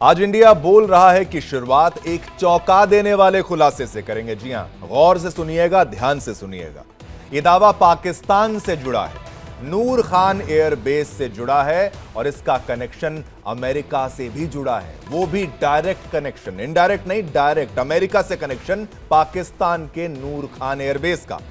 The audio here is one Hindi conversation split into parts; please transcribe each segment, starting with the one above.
आज इंडिया बोल रहा है कि शुरुआत एक चौंका देने वाले खुलासे से करेंगे। जी हां, गौर से सुनिएगा, ध्यान से सुनिएगा। यह दावा पाकिस्तान से जुड़ा है, नूर खान एयरबेस से जुड़ा है और इसका कनेक्शन अमेरिका से भी जुड़ा है। वो भी डायरेक्ट कनेक्शन, इनडायरेक्ट नहीं, डायरेक्ट अमेरिका से कनेक्शन पाकिस्तान के नूर खान एयरबेस का।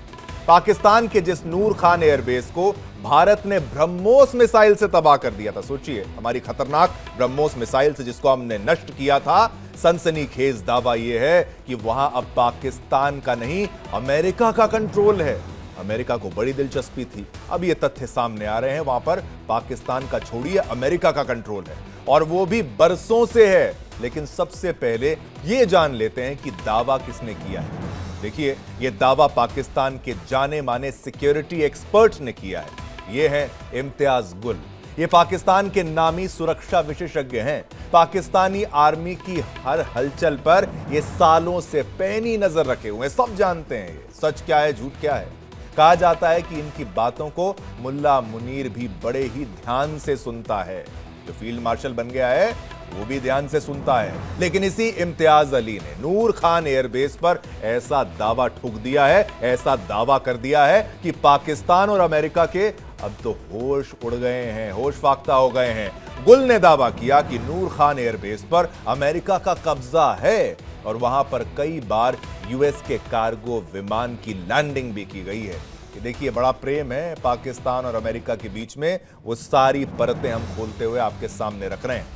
पाकिस्तान के जिस नूर खान एयरबेस को भारत ने ब्रह्मोस मिसाइल से तबाह कर दिया था, सोचिए, हमारी खतरनाक ब्रह्मोस मिसाइल से जिसको हमने नष्ट किया था। सनसनीखेज दावा यह है कि वहां अब पाकिस्तान का नहीं, अमेरिका का कंट्रोल है। अमेरिका को बड़ी दिलचस्पी थी, अब ये तथ्य सामने आ रहे हैं, वहां पर पाकिस्तान का छोड़िए, अमेरिका का कंट्रोल है और वो भी बरसों से है। लेकिन सबसे पहले ये जान लेते हैं कि दावा किसने किया है। देखिए, यह दावा पाकिस्तान के जाने माने सिक्योरिटी एक्सपर्ट ने किया है। ये है इम्तियाज गुल। ये पाकिस्तान के नामी सुरक्षा विशेषज्ञ हैं। पाकिस्तानी आर्मी की हर हलचल पर ये सालों से पैनी नजर रखे हुए हैं, सब जानते हैं ये सच क्या है, झूठ क्या है। कहा जाता है कि इनकी बातों को मुल्ला मुनीर भी बड़े ही ध्यान से सुनता है। जो फील्ड मार्शल बन गया है वो भी ध्यान से सुनता है। लेकिन इसी इम्तियाज अली ने नूर खान एयरबेस पर ऐसा दावा ठुक दिया है, ऐसा दावा कर दिया है कि पाकिस्तान और अमेरिका के अब तो होश उड़ गए हैं, होश फाख्ता हो गए हैं। गुल ने दावा किया कि नूर खान एयरबेस पर अमेरिका का कब्जा है और वहां पर कई बार यूएस के कार्गो विमान की लैंडिंग भी की गई है। देखिए, बड़ा प्रेम है पाकिस्तान और अमेरिका के बीच में, वो सारी परतें हम खोलते हुए आपके सामने रख रहे हैं।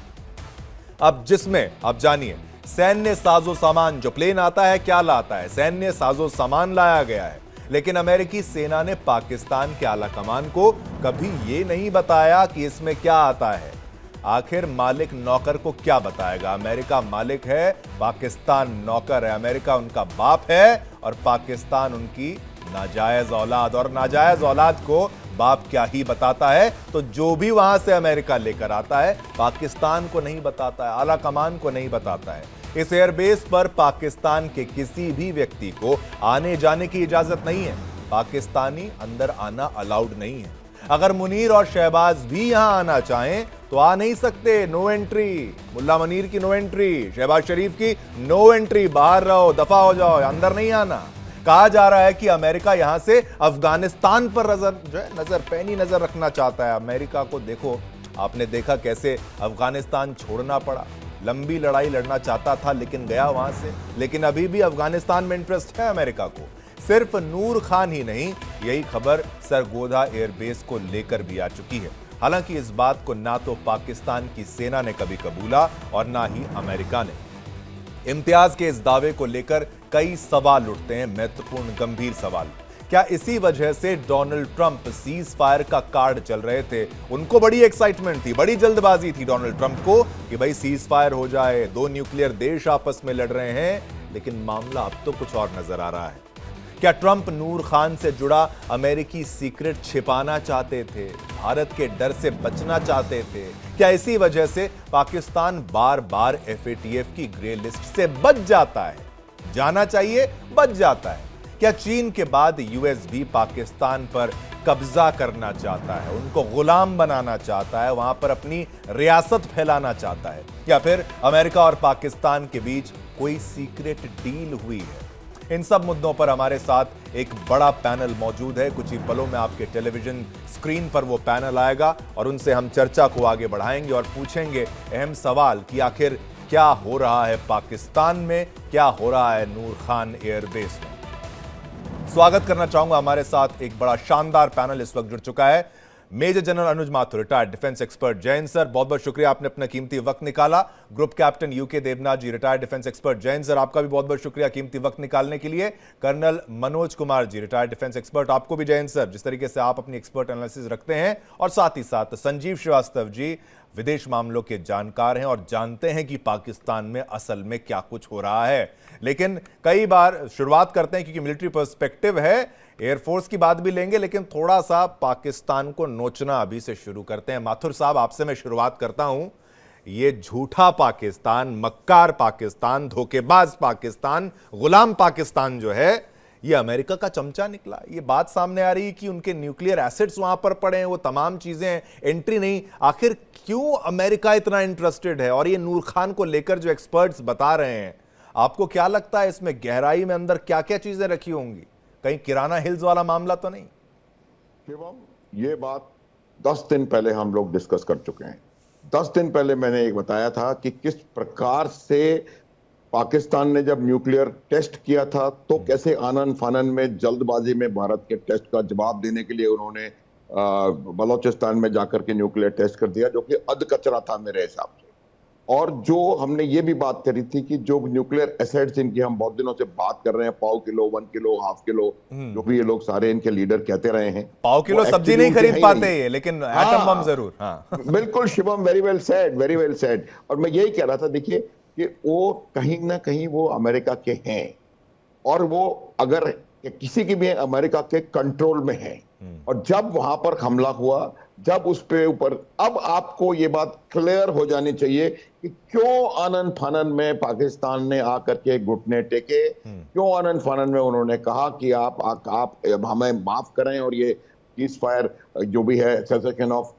अब जिसमें, अब जानिए, सैन्य साजो सामान, जो प्लेन आता है क्या लाता है, सैन्य साजो सामान लाया गया है। लेकिन अमेरिकी सेना ने पाकिस्तान के आला कमान को कभी यह नहीं बताया कि इसमें क्या आता है। आखिर मालिक नौकर को क्या बताएगा। अमेरिका मालिक है, पाकिस्तान नौकर है। अमेरिका उनका बाप है और पाकिस्तान उनकी नाजायज औलाद, और नाजायज औलाद को बाप क्या ही बताता है। तो जो भी वहां से अमेरिका लेकर आता है पाकिस्तान को नहीं बताता है, आला कमान को नहीं बताता है। इस एयरबेस पर पाकिस्तान के किसी भी व्यक्ति को आने जाने की इजाजत नहीं है। पाकिस्तानी अंदर आना अलाउड नहीं है। अगर मुनीर और शहबाज भी यहां आना चाहें तो आ नहीं सकते, नो एंट्री। मुल्ला मुनीर की नो एंट्री, शहबाज शरीफ की नो एंट्री, बाहर रहो, दफा हो जाओ, अंदर नहीं आना। कहा जा रहा है कि अमेरिका यहां से अफगानिस्तान पर नजर पैनी नजर रखना चाहता है। अमेरिका को देखो, आपने देखा कैसे अफगानिस्तान छोड़ना पड़ा। लंबी लड़ाई लड़ना चाहता था लेकिन गया वहां से। लेकिन अभी भी अफगानिस्तान में इंटरेस्ट है अमेरिका को। सिर्फ नूर खान ही नहीं, यही खबर सरगोधा एयरबेस को लेकर भी आ चुकी है। हालांकि इस बात को ना तो पाकिस्तान की सेना ने कभी कबूला और ना ही अमेरिका ने। इम्तियाज के इस दावे को लेकर कई सवाल उठते हैं, महत्वपूर्ण गंभीर सवाल। क्या इसी वजह से डोनाल्ड ट्रंप सीज फायर का कार्ड चल रहे थे? उनको बड़ी एक्साइटमेंट थी, बड़ी जल्दबाजी थी डोनाल्ड ट्रंप को कि भाई सीज फायर हो जाए, दो न्यूक्लियर देश आपस में लड़ रहे हैं। लेकिन मामला अब तो कुछ और नजर आ रहा है। क्या ट्रंप नूर खान से जुड़ा अमेरिकी सीक्रेट छिपाना चाहते थे, भारत के डर से बचना चाहते थे? क्या इसी वजह से पाकिस्तान बार बार एफएटीएफ की ग्रे लिस्ट से बच जाता है? जाना चाहिए, बच जाता है। क्या चीन के बाद यूएस भी पाकिस्तान पर कब्जा करना चाहता है, उनको गुलाम बनाना चाहता है, वहां पर अपनी रियासत फैलाना चाहता है? या फिर अमेरिका और पाकिस्तान के बीच कोई सीक्रेट डील हुई है? इन सब मुद्दों पर हमारे साथ एक बड़ा पैनल मौजूद है। कुछ ही पलों में आपके टेलीविजन स्क्रीन पर वो पैनल आएगा और उनसे हम चर्चा को आगे बढ़ाएंगे और पूछेंगे अहम सवाल कि आखिर क्या हो रहा है पाकिस्तान में, क्या हो रहा है नूर खान एयरबेस में। स्वागत करना चाहूंगा, हमारे साथ एक बड़ा शानदार पैनल इस वक्त जुड़ चुका है। Major general Anuj Mathur, retired defence expert. Jain sir, बहुत बहुत शुक्रिया, आपने अपना कीमती वक्त निकाला। Group captain UK Devnath ji, retired defence expert. Jain sir, आपका भी बहुत बहुत शुक्रिया कीमती वक्त निकालने के लिए। Colonel Manoj Kumar ji, retired defence expert, आपको भी जैन सर, जिस तरीके से आप अपनी एक्सपर्ट एनालिसिस रखते हैं। और साथ ही साथ संजीव श्रीवास्तव जी, विदेश मामलों के जानकार हैं और जानते हैं कि पाकिस्तान में असल में क्या कुछ हो रहा है। लेकिन कई बार शुरुआत करते हैं, क्योंकि मिलिट्री पर्सपेक्टिव है, एयरफोर्स की बात भी लेंगे, लेकिन थोड़ा सा पाकिस्तान को नोचना अभी से शुरू करते हैं। माथुर साहब, आपसे मैं शुरुआत करता हूं। ये झूठा पाकिस्तान, मक्कार पाकिस्तान, धोखेबाज पाकिस्तान, गुलाम पाकिस्तान जो है, ये अमेरिका का चमचा निकला। ये बात सामने आ रही है कि उनके न्यूक्लियर एसेट्स वहां पर पड़े हैं, वो तमाम चीजें, एंट्री नहीं। आखिर क्यों अमेरिका इतना इंटरेस्टेड है? और ये नूर खान को लेकर जो एक्सपर्ट्स बता रहे हैं, आपको क्या लगता है इसमें गहराई में अंदर क्या क्या चीजें रखी होंगी? कहीं किराना हिल्स वाला मामला तो नहीं? ये बात 10 दिन पहले हम लोग डिस्कस कर चुके हैं। 10 दिन पहले मैंने एक बताया था कि किस प्रकार से पाकिस्तान ने जब न्यूक्लियर टेस्ट किया था तो कैसे आनन फानन में जल्दबाजी में भारत के टेस्ट का जवाब देने के लिए उन्होंने बलोचिस्तान में जाकर के न्यूक्लियर टेस्ट कर दिया, जो कि अधकचरा था मेरे हिसाब से। और जो हमने ये भी बात करी थी कि जो न्यूक्लियर एसेट्स इनकी हम बहुत दिनों से बात कर रहे हैं, 1 किलो 1 किलो 1/2 किलो, जो भी ये लोग सारे इनके लीडर कहते रहे हैं, 1/2 किलो सब्जी नहीं खरीद पाते ये, लेकिन एटम बम जरूर। हाँ बिल्कुल Shivam, very well said, very well said. और मैं यही कह रहा था, देखिए कि वो कहीं ना कहीं वो अमेरिका के हैं, और वो अगर किसी की भी अमेरिका के कंट्रोल में है। और जब वहां पर हमला हुआ, जब उस पे ऊपर, अब आपको ये बात क्लियर हो जानी चाहिए कि क्यों आनन फानन में पाकिस्तान ने आकर के घुटने टेके, क्यों आनन फानन में उन्होंने कहा कि आप हमें माफ करें और ये सीज फायर जो भी है, सेसेशन ऑफ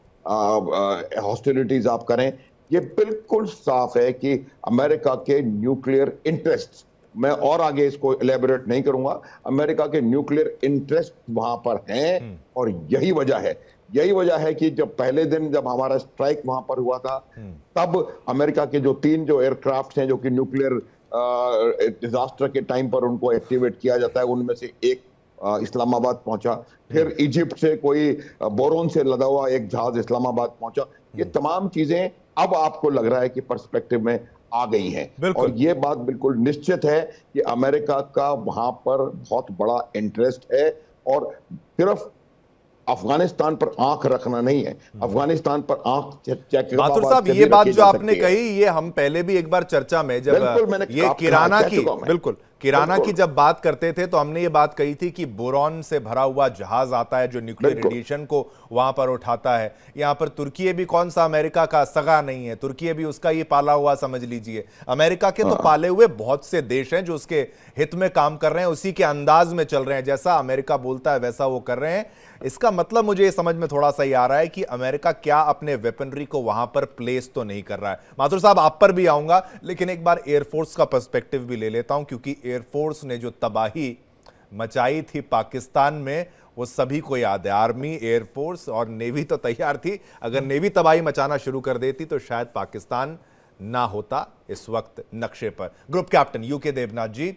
हॉस्टिलिटीज आप करें। ये बिल्कुल साफ है कि अमेरिका के न्यूक्लियर इंटरेस्ट, मैं और आगे इसको इलेबोरेट नहीं करूंगा, अमेरिका के न्यूक्लियर इंटरेस्ट वहां पर हैं। और यही वजह है कि जब पहले दिन जब हमारा स्ट्राइक वहां पर हुआ था, तब अमेरिका के जो 3 जो एयरक्राफ्ट हैं जो कि न्यूक्लियर डिजास्टर के टाइम पर उनको एक्टिवेट किया जाता है, उनमें से एक इस्लामाबाद पहुंचा। फिर इजिप्ट से कोई बोरोन से लदा हुआ एक जहाज इस्लामाबाद पहुंचा। ये तमाम चीजें अब आपको लग रहा है कि पर्सपेक्टिव में आ गई हैं। और ये बात बिल्कुल निश्चित है कि अमेरिका का वहां पर बहुत बड़ा इंटरेस्ट है, और सिर्फ अफगानिस्तान पर आंख रखना नहीं है, अफगानिस्तान पर आंख चेक। माथुर साहब, ये बात जो आपने कही, ये हम पहले भी एक बार चर्चा में जब ये किराना की जब बात करते थे तो हमने ये बात कही थी कि बोरॉन से भरा हुआ जहाज आता है जो न्यूक्लियर रेडिएशन को वहां पर उठाता है। यहां पर तुर्की भी कौन सा अमेरिका का सगा नहीं है, तुर्की भी उसका ये पाला हुआ समझ लीजिए। अमेरिका के तो पाले हुए बहुत से देश हैं जो उसके हित में काम कर रहे हैं, उसी के अंदाज में चल रहे हैं, जैसा अमेरिका बोलता है वैसा वो कर रहे हैं। इसका मतलब मुझे ये समझ में थोड़ा सा ही आ रहा है कि अमेरिका क्या अपने वेपनरी को वहां पर प्लेस तो नहीं कर रहा है। माथुर साहब, आप पर भी आऊंगा, लेकिन एक बार एयरफोर्स का पर्सपेक्टिव भी ले लेता हूं, क्योंकि एयरफोर्स ने जो तबाही मचाई थी पाकिस्तान में वो सभी को याद है। आर्मी, एयरफोर्स और नेवी तो तैयार थी। अगर नेवी तबाही मचाना शुरू कर देती तो शायद पाकिस्तान ना होता इस वक्त नक्शे पर। ग्रुप कैप्टन यूके देवनाथ जी,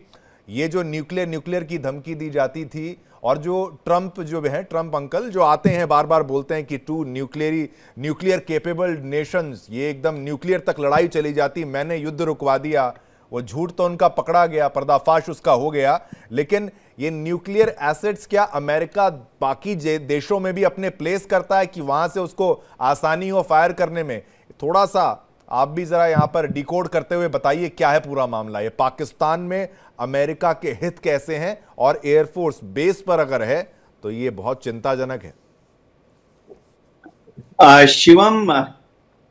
ये जो न्यूक्लियर की धमकी दी जाती थी, और जो ट्रंप जो है, ट्रंप अंकल जो आते हैं बार बार बोलते हैं कि 2 न्यूक्लियर केपेबल नेशंस, ये एकदम न्यूक्लियर तक लड़ाई चली जाती, मैंने युद्ध रुकवा दिया। वो झूठ तो उनका पकड़ा गया, पर्दाफाश उसका हो गया, लेकिन ये न्यूक्लियर एसेट्स क्या अमेरिका बाकी देशों में भी अपने प्लेस करता है कि वहां से उसको आसानी हो फायर करने में? थोड़ा सा आप भी जरा यहां पर डिकोड करते हुए बताइए क्या है पूरा मामला। ये पाकिस्तान में अमेरिका के हित कैसे हैं, और एयरफोर्स बेस पर अगर है तो ये बहुत चिंताजनक है। शिवम,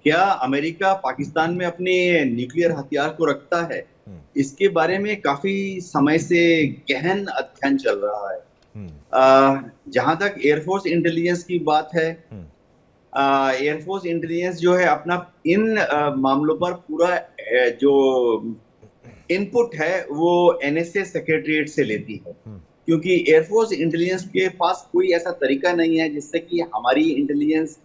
क्या अमेरिका पाकिस्तान में अपने न्यूक्लियर हथियार को रखता है? इसके बारे में काफी समय से गहन अध्ययन चल रहा है। जहां तक एयरफोर्स इंटेलिजेंस की बात है, एयरफोर्स इंटेलिजेंस जो है अपना इन मामलों पर पूरा जो इनपुट है वो एनएसए सेक्रेटरीट से लेती है, क्योंकि एयरफोर्स इंटेलिजेंस के पास कोई ऐसा तरीका नहीं है जिससे कि हमारी इंटेलिजेंस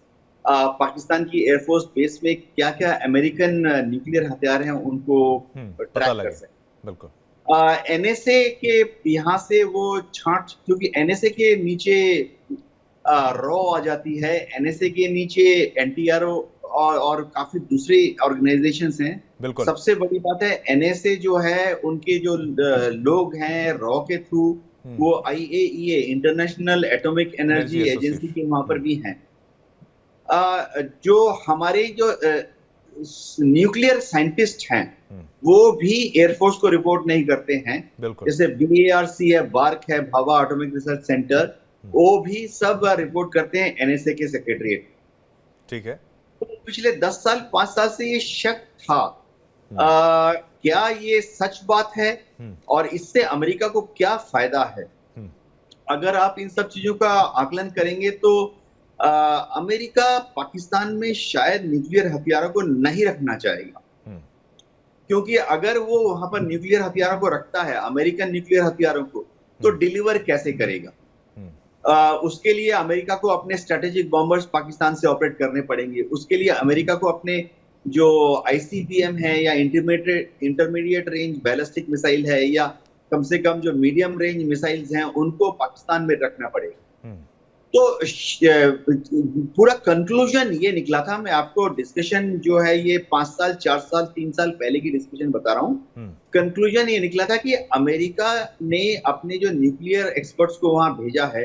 पाकिस्तान की एयरफोर्स बेस में क्या क्या अमेरिकन न्यूक्लियर हथियार हैं उनको ट्रैक कर सके। बिल्कुल एनएसए के यहाँ से वो छांट, क्योंकि एनएसए के नीचे रॉ आ जाती है, एनएसए के नीचे एनटीआरओ और काफी दूसरी ऑर्गेनाइजेशंस हैं। सबसे बड़ी बात है एनएसए जो है उनके जो लोग हैं रॉ के थ्रू वो IAEA, international atomic energy agency के वहां पर भी हैं। जो हमारे जो न्यूक्लियर साइंटिस्ट हैं वो भी एयरफोर्स को रिपोर्ट नहीं करते हैं। जैसे बीएआरसी है, बार्क है, भाभा एटॉमिक रिसर्च सेंटर, वो भी सब रिपोर्ट करते हैं एनएसए के सेक्रेटरीट। ठीक है। तो पिछले 10 साल 5 साल से ये शक था, क्या ये सच बात है और इससे अमेरिका को क्या फायदा है? अगर आप इन सब चीजों का आकलन करेंगे तो अमेरिका पाकिस्तान में शायद न्यूक्लियर हथियारों को नहीं रखना चाहेगा, क्योंकि अगर वो वहां पर न्यूक्लियर हथियारों को रखता है, अमेरिकन न्यूक्लियर हथियारों को, तो डिलीवर कैसे करेगा? उसके लिए अमेरिका को अपने स्ट्रेटेजिक बॉम्बर्स पाकिस्तान से ऑपरेट करने पड़ेंगे। उसके लिए अमेरिका को अपने जो आईसीबीएम है या इंटरमीडिएट रेंज बैलिस्टिक मिसाइल है या कम से कम जो मीडियम रेंज मिसाइल्स हैं उनको पाकिस्तान में रखना पड़ेगा। तो पूरा कंक्लूजन ये निकला था, मैं आपको डिस्कशन जो है ये 5 साल 4 साल 3 साल पहले की डिस्कशन बता रहा हूँ। कंक्लूजन ये निकला था कि अमेरिका ने अपने जो न्यूक्लियर एक्सपर्ट्स को वहां भेजा है,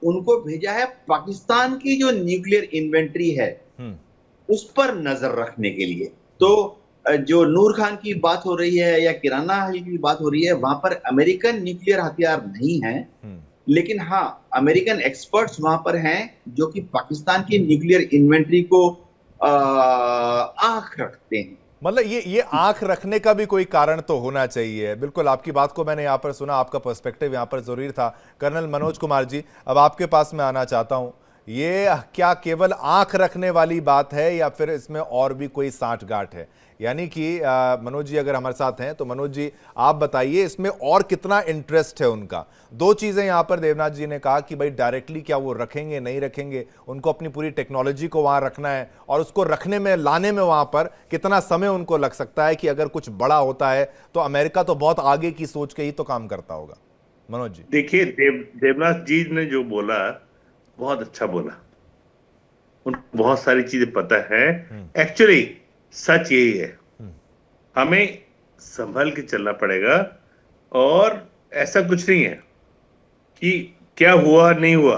उनको भेजा है पाकिस्तान की जो न्यूक्लियर इन्वेंट्री है उस पर नजर रखने के लिए। तो जो नूर खान की बात हो रही है या किराना हल की बात हो रही है, वहां पर अमेरिकन न्यूक्लियर हथियार नहीं है, लेकिन हाँ अमेरिकन एक्सपर्ट्स वहां पर हैं जो कि पाकिस्तान की न्यूक्लियर इन्वेंट्री को आंख रखते हैं। मतलब ये आंख रखने का भी कोई कारण तो होना चाहिए। बिल्कुल, आपकी बात को मैंने यहाँ पर सुना, आपका पर्सपेक्टिव यहाँ पर जरूरी था। कर्नल मनोज कुमार जी, अब आपके पास मैं आना चाहता हूँ, ये क्या केवल आंख रखने वाली बात है या फिर इसमें और भी कोई साठगांठ है? यानी कि मनोज जी अगर हमारे साथ हैं तो मनोज जी आप बताइए इसमें और कितना इंटरेस्ट है उनका। दो चीजें यहां पर देवनाथ जी ने कहा कि भाई डायरेक्टली क्या वो रखेंगे नहीं रखेंगे, उनको अपनी पूरी टेक्नोलॉजी को वहां रखना है और उसको रखने में लाने में वहां पर कितना समय उनको लग सकता है कि अगर कुछ बड़ा होता है तो अमेरिका तो बहुत आगे की सोच के ही तो काम करता होगा। मनोज जी देखिए, देवनाथ जी ने जो बोला बहुत अच्छा बोला, उनको बहुत सारी चीजें पता है। एक्चुअली सच यही है, हमें संभल के चलना पड़ेगा और ऐसा कुछ नहीं है कि क्या हुआ नहीं हुआ।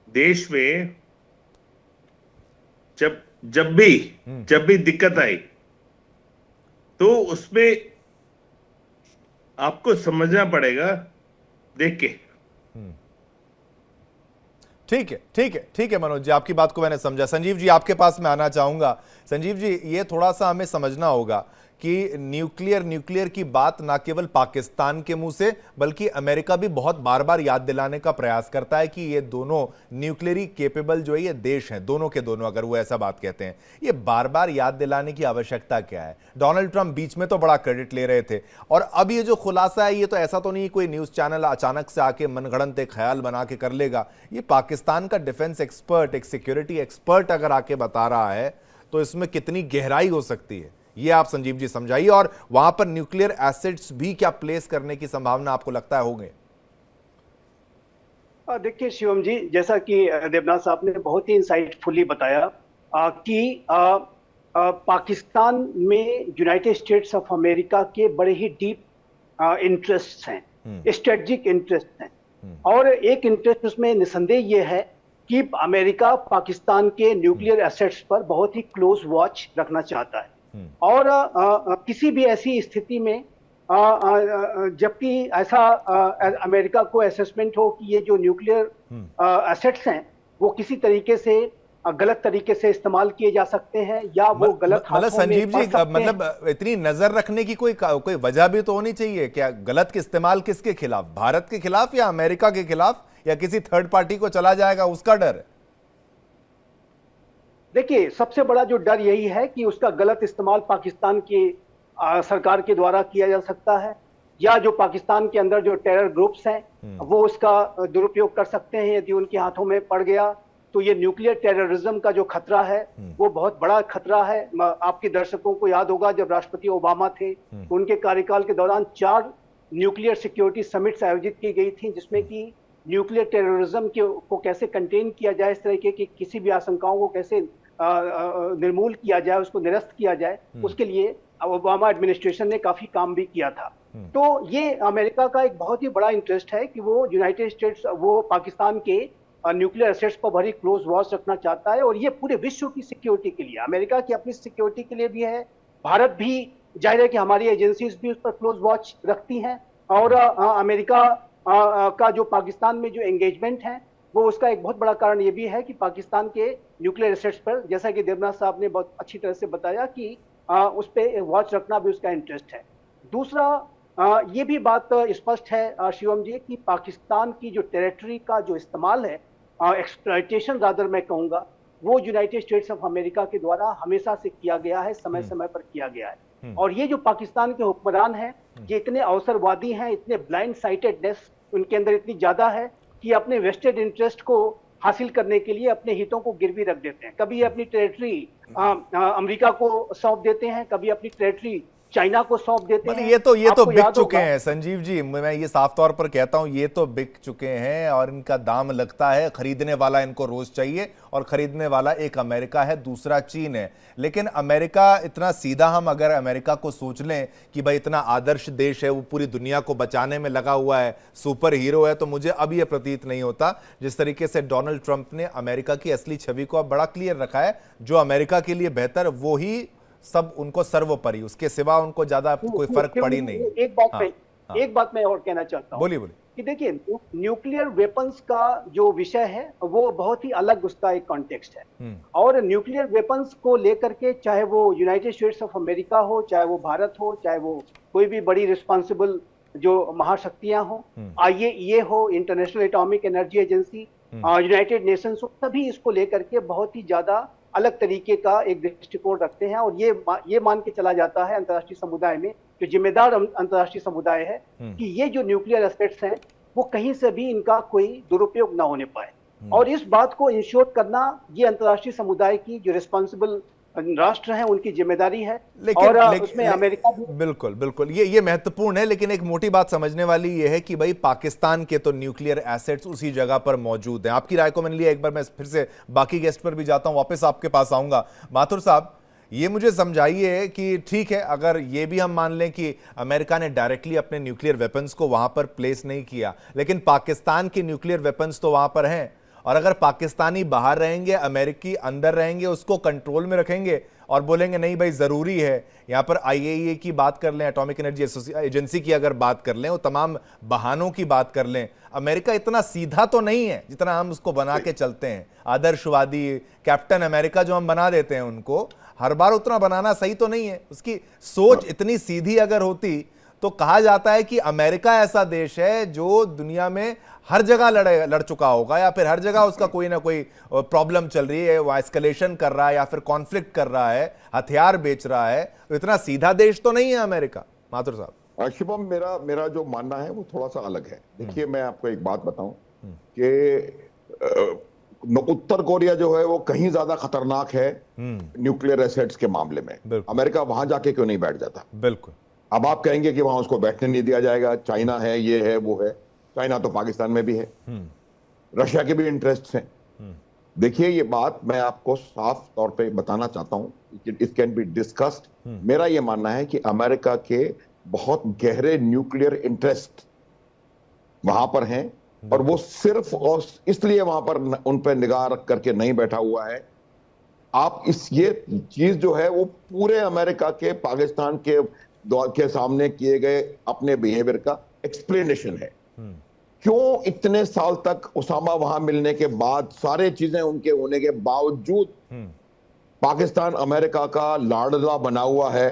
देश में जब भी दिक्कत आई तो उसमें आपको समझना पड़ेगा देख के। ठीक है मनोज जी, आपकी बात को मैंने समझा। संजीव जी आपके पास मैं आना चाहूंगा। संजीव जी, ये थोड़ा सा हमें समझना होगा कि न्यूक्लियर की बात ना केवल पाकिस्तान के मुंह से बल्कि अमेरिका भी बहुत बार बार याद दिलाने का प्रयास करता है कि ये दोनों न्यूक्लियरी केपेबल जो है ये देश हैं, दोनों के दोनों, अगर वो ऐसा बात कहते हैं। ये बार बार याद दिलाने की आवश्यकता क्या है? डोनाल्ड ट्रंप बीच में तो बड़ा क्रेडिट ले रहे थे और अब ये जो खुलासा है ये तो ऐसा तो नहीं कोई न्यूज चैनल अचानक से आके मनगढ़ंत एक ख्याल बना के कर लेगा। ये पाकिस्तान का डिफेंस एक्सपर्ट, एक सिक्योरिटी एक्सपर्ट अगर आके बता रहा है तो इसमें कितनी गहराई हो सकती है, ये आप संजीव जी समझाइए। और वहां पर न्यूक्लियर एसिड्स भी क्या प्लेस करने की संभावना आपको लगता है होंगे? देखिए शिवम जी, जैसा कि देवनाथ साहब ने बहुत ही इंसाइटफुली बताया कि पाकिस्तान में यूनाइटेड स्टेट्स ऑफ अमेरिका के बड़े ही डीप इंटरेस्ट हैं, स्ट्रेटजिक इंटरेस्ट हैं। और एक इंटरेस्ट उसमें निसंदेह ये है कि अमेरिका पाकिस्तान के न्यूक्लियर एसेट्स पर बहुत ही क्लोज वॉच रखना चाहता है। और किसी भी ऐसी स्थिति में जबकि ऐसा अमेरिका को असेसमेंट हो कि ये जो न्यूक्लियर एसेट्स हैं वो किसी तरीके से गलत तरीके से इस्तेमाल किए जा सकते हैं या वो गलत मतलब संजीव जी, मतलब इतनी नजर रखने की कोई वजह भी तो होनी चाहिए। क्या गलत के इस्तेमाल किसके खिलाफ? भारत के खिलाफ या अमेरिका के खिलाफ या किसी थर्ड पार्टी को चला जाएगा उसका डर है? देखिए, सबसे बड़ा जो डर यही है कि उसका गलत इस्तेमाल पाकिस्तान की सरकार के द्वारा किया जा सकता है या जो पाकिस्तान के अंदर जो टेरर ग्रुप्स हैं वो उसका दुरुपयोग कर सकते हैं। यदि उनके हाथों में पड़ गया तो ये न्यूक्लियर टेररिज्म का जो खतरा है वो बहुत बड़ा खतरा है। आपके दर्शकों को याद होगा जब राष्ट्रपति ओबामा थे उनके कार्यकाल के दौरान 4 न्यूक्लियर सिक्योरिटी समिट्स आयोजित की गई थी जिसमें कि न्यूक्लियर टेररिज्म को कैसे कंटेन किया जाए, इस तरह की किसी भी आशंकाओं को कैसे निर्मूल किया जाए, उसको निरस्त किया जाए, उसके लिए ओबामा एडमिनिस्ट्रेशन ने काफी काम भी किया था। तो ये अमेरिका का एक बहुत ही बड़ा इंटरेस्ट है कि वो यूनाइटेड स्टेट्स वो पाकिस्तान के न्यूक्लियर एसेट्स पर बड़ी क्लोज वॉच रखना चाहता है। और ये पूरे विश्व की सिक्योरिटी के लिए, अमेरिका की अपनी सिक्योरिटी के लिए भी है। भारत भी जाहिर है कि हमारी एजेंसीज भी उस पर क्लोज वॉच रखती हैं। और अमेरिका का जो पाकिस्तान में जो एंगेजमेंट है वो उसका एक बहुत बड़ा कारण ये भी है कि पाकिस्तान के न्यूक्लियर एसेट्स पर, जैसा कि देवनाथ साहब ने बहुत अच्छी तरह से बताया, कि उस पर वॉच रखना भी उसका इंटरेस्ट है। दूसरा, ये भी बात स्पष्ट है शिवम जी कि पाकिस्तान की जो टेरिटरी का जो इस्तेमाल है, एक्सप्लॉयटेशन रादर मैं कहूँगा, वो यूनाइटेड स्टेट्स ऑफ अमेरिका के द्वारा हमेशा से किया गया है, समय समय पर किया गया है। और ये जो पाकिस्तान के हुक्मरान हैं, ये इतने अवसरवादी हैं, इतने ब्लाइंड साइटेडनेस उनके अंदर इतनी ज्यादा है कि अपने वेस्टेड इंटरेस्ट को हासिल करने के लिए अपने हितों को गिरवी रख देते हैं। कभी अपनी टेरिटरी अमेरिका को सौंप देते हैं, कभी अपनी टेरिटरी चाइना को सौंप देते हैं। ये तो आपको बिक याद चुके होगा। हैं संजीव जी, मैं ये साफ तौर पर कहता हूं, ये तो बिक चुके हैं और इनका दाम लगता है। खरीदने वाला इनको रोज चाहिए और खरीदने वाला एक अमेरिका है, दूसरा चीन है। लेकिन अमेरिका इतना सीधा, हम अगर अमेरिका को सोच लें कि भाई इतना आदर्श देश है, वो पूरी दुनिया को बचाने में लगा हुआ है, सुपर हीरो है, तो मुझे अब यह प्रतीत नहीं होता जिस तरीके से डोनाल्ड ट्रंप ने अमेरिका की असली छवि को अब बड़ा क्लियर रखा है। जो अमेरिका के लिए बेहतर वो ही सब उनको सर्वोपरि, उसके सिवा उनको ज्यादा कोई फर्क पड़ी नहीं। एक बात मैं और कहना चाहता हूँ। बोलिए। कि देखिए, न्यूक्लियर वेपन्स का जो विषय है वो बहुत ही अलग, उसका एक कॉन्टेक्स्ट है। और न्यूक्लियर वेपन्स को लेकर के, चाहे वो यूनाइटेड स्टेट्स ऑफ अमेरिका हो, चाहे वो भारत हो, चाहे वो कोई भी बड़ी रिस्पॉन्सिबल जो महाशक्तियां हो, IAEA हो, international atomic energy agency, United Nations हो, सभी इसको लेकर के बहुत ही ज्यादा अलग तरीके का एक दृष्टिकोण रखते हैं। और ये मान के चला जाता है अंतर्राष्ट्रीय समुदाय में, जो जिम्मेदार अंतर्राष्ट्रीय समुदाय है, कि ये जो न्यूक्लियर एसेट्स हैं वो कहीं से भी इनका कोई दुरुपयोग ना होने पाए। और इस बात को इंश्योर करना ये अंतर्राष्ट्रीय समुदाय की जो रिस्पॉन्सिबल राष्ट्र हैं उनकी जिम्मेदारी है। और उसमें अमेरिका भी बिल्कुल ये महत्वपूर्ण है। लेकिन एक मोटी बात समझने वाली ये है कि भाई पाकिस्तान के तो न्यूक्लियर एसेट्स उसी जगह पर मौजूद हैं। आपकी राय को मैंने लिया, एक बार मैं फिर से बाकी गेस्ट पर भी जाता हूं, वापस आपके पास आऊंगा। माथुर साहब, ये मुझे समझाइए कि ठीक है, अगर ये भी हम मान लें कि अमेरिका ने डायरेक्टली अपने न्यूक्लियर वेपन्स को वहां पर प्लेस नहीं किया, लेकिन पाकिस्तान के न्यूक्लियर वेपन्स तो वहां पर हैं। और अगर पाकिस्तानी बाहर रहेंगे, अमेरिकी अंदर रहेंगे, उसको कंट्रोल में रखेंगे और बोलेंगे नहीं भाई जरूरी है। यहां पर IAEA की बात कर लें, एटॉमिक एनर्जी एजेंसी की अगर बात कर लें, वो तमाम बहानों की बात कर लें, अमेरिका इतना सीधा तो नहीं है जितना हम उसको बना के चलते हैं। आदर्शवादी कैप्टन अमेरिका जो हम बना देते हैं उनको, हर बार उतना बनाना सही तो नहीं है। उसकी सोच इतनी सीधी अगर होती तो कहा जाता है कि अमेरिका ऐसा देश है जो दुनिया में हर जगह लड़ चुका होगा, या फिर हर जगह उसका कोई ना कोई प्रॉब्लम चल रही है, वो एस्केलेशन कर रहा है या फिर कॉन्फ्लिक्ट कर रहा है, हथियार बेच रहा है। तो इतना सीधा देश तो नहीं है अमेरिका। माथुर साहब। शुभम, मेरा जो मानना है वो थोड़ा सा अलग है। देखिए, मैं आपको एक बात बताऊं कि उत्तर कोरिया जो है वो कहीं ज्यादा खतरनाक है न्यूक्लियर एसेट्स के मामले में। अमेरिका वहां जाके क्यों नहीं बैठ जाता? बिल्कुल। अब आप कहेंगे कि वहां उसको बैठने नहीं दिया जाएगा, चाइना है, ये है, वो है। चाइना तो पाकिस्तान में भी है, रशिया के भी इंटरेस्ट हैं। देखिए, ये बात मैं आपको साफ तौर पे बताना चाहता हूं, इट कैन बी डिस्कस्ड। मेरा ये मानना है कि अमेरिका के बहुत गहरे न्यूक्लियर इंटरेस्ट वहां पर हैं और वो सिर्फ और इसलिए वहां पर उन पर निगाह रख करके नहीं बैठा हुआ है। आप ये चीज जो है वो पूरे अमेरिका के पाकिस्तान के सामने किए गए अपने बिहेवियर का एक्सप्लेनेशन है। क्यों इतने साल तक उसामा वहां मिलने के बाद, सारे चीजें उनके होने के बावजूद पाकिस्तान अमेरिका का लाडला बना हुआ है।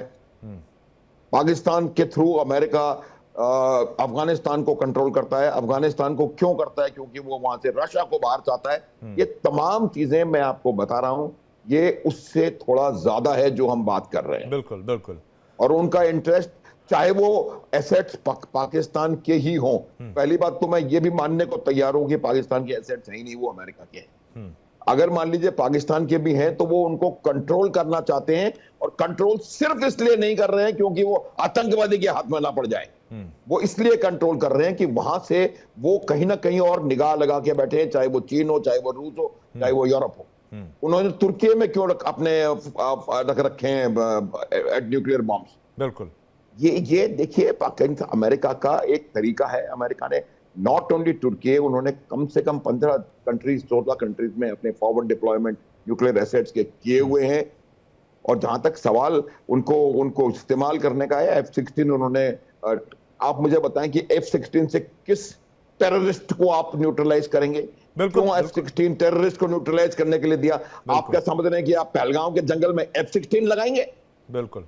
पाकिस्तान के थ्रू अमेरिका अफगानिस्तान को कंट्रोल करता है। अफगानिस्तान को क्यों करता है? क्योंकि वो वहां से रशिया को बाहर चाहता है। ये तमाम चीजें मैं आपको बता रहा हूं, ये उससे थोड़ा ज्यादा है जो हम बात कर रहे हैं। बिल्कुल। और उनका इंटरेस्ट, चाहे वो एसेट्स पाकिस्तान के ही हों। पहली बात तो मैं ये भी मानने को तैयार हूं कि पाकिस्तान के एसेट्स हैं ही नहीं, वो अमेरिका के हैं। अगर मान लीजिए पाकिस्तान के भी हैं तो वो उनको कंट्रोल करना चाहते हैं, और कंट्रोल सिर्फ इसलिए नहीं कर रहे हैं क्योंकि वो आतंकवादी के हाथ में ना पड़ जाए। वो इसलिए कंट्रोल कर रहे हैं कि वहां से वो कहीं ना कहीं और निगाह लगा के बैठे हैं, चाहे वो चीन हो, चाहे वो रूस हो, चाहे वो यूरोप हो। उन्होंने तुर्की में क्यों अपने रख रखे हैं न्यूक्लियर बॉम्ब्स? बिल्कुल। ये देखिए, पाकिस्तान अमेरिका का एक तरीका है। अमेरिका ने नॉट ओनली तुर्की, उन्होंने कम से कम 15 कंट्रीज, 14 कंट्रीज में अपने फॉरवर्ड डिप्लॉयमेंट न्यूक्लियर एसेट्स के किए हुए हैं। और जहां तक सवाल उनको इस्तेमाल करने का है, F-16 उन्होंने, आप मुझे बताएं कि F-16 से किस टेररिस्ट को आप न्यूट्रलाइज करेंगे? क्यों F-16 टेररिस्ट को न्यूट्रलाइज करने के लिए दिया? आप क्या समझ रहे हैं कि आप पहलगांव के जंगल में F-16 लगाएंगे? बिल्कुल।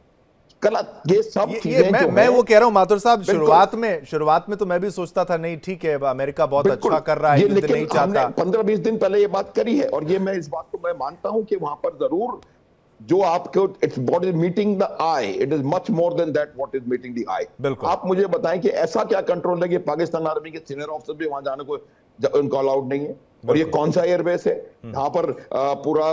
गलत, ये सब ये चीजें जो मैं हैं, वो कह रहा हूं माथुर साहब, बिल्कुल। शुरुआत में तो मैं भी सोचता था नहीं ठीक है अमेरिका बहुत बिल्कुल, अच्छा कर रहा है, ये युद्ध लेकिन नहीं हमने चाहता। 15-20 दिन पहले ये बात करी है, और ये मैं इस बात को मैं मानता हूं कि वहां पर जरूर जो आपको it's what is meeting the eye, it is much more than that what is meeting the eye. बिल्कुल। आप मुझे बताएं कि ऐसा क्या कंट्रोल है कि पाकिस्तान आर्मी के सीनियर ऑफिसर भी वहां जाने को उनको अलाउड नहीं है? और ये बिल्कुल। कौन सा एयरबेस है जहां पर पूरा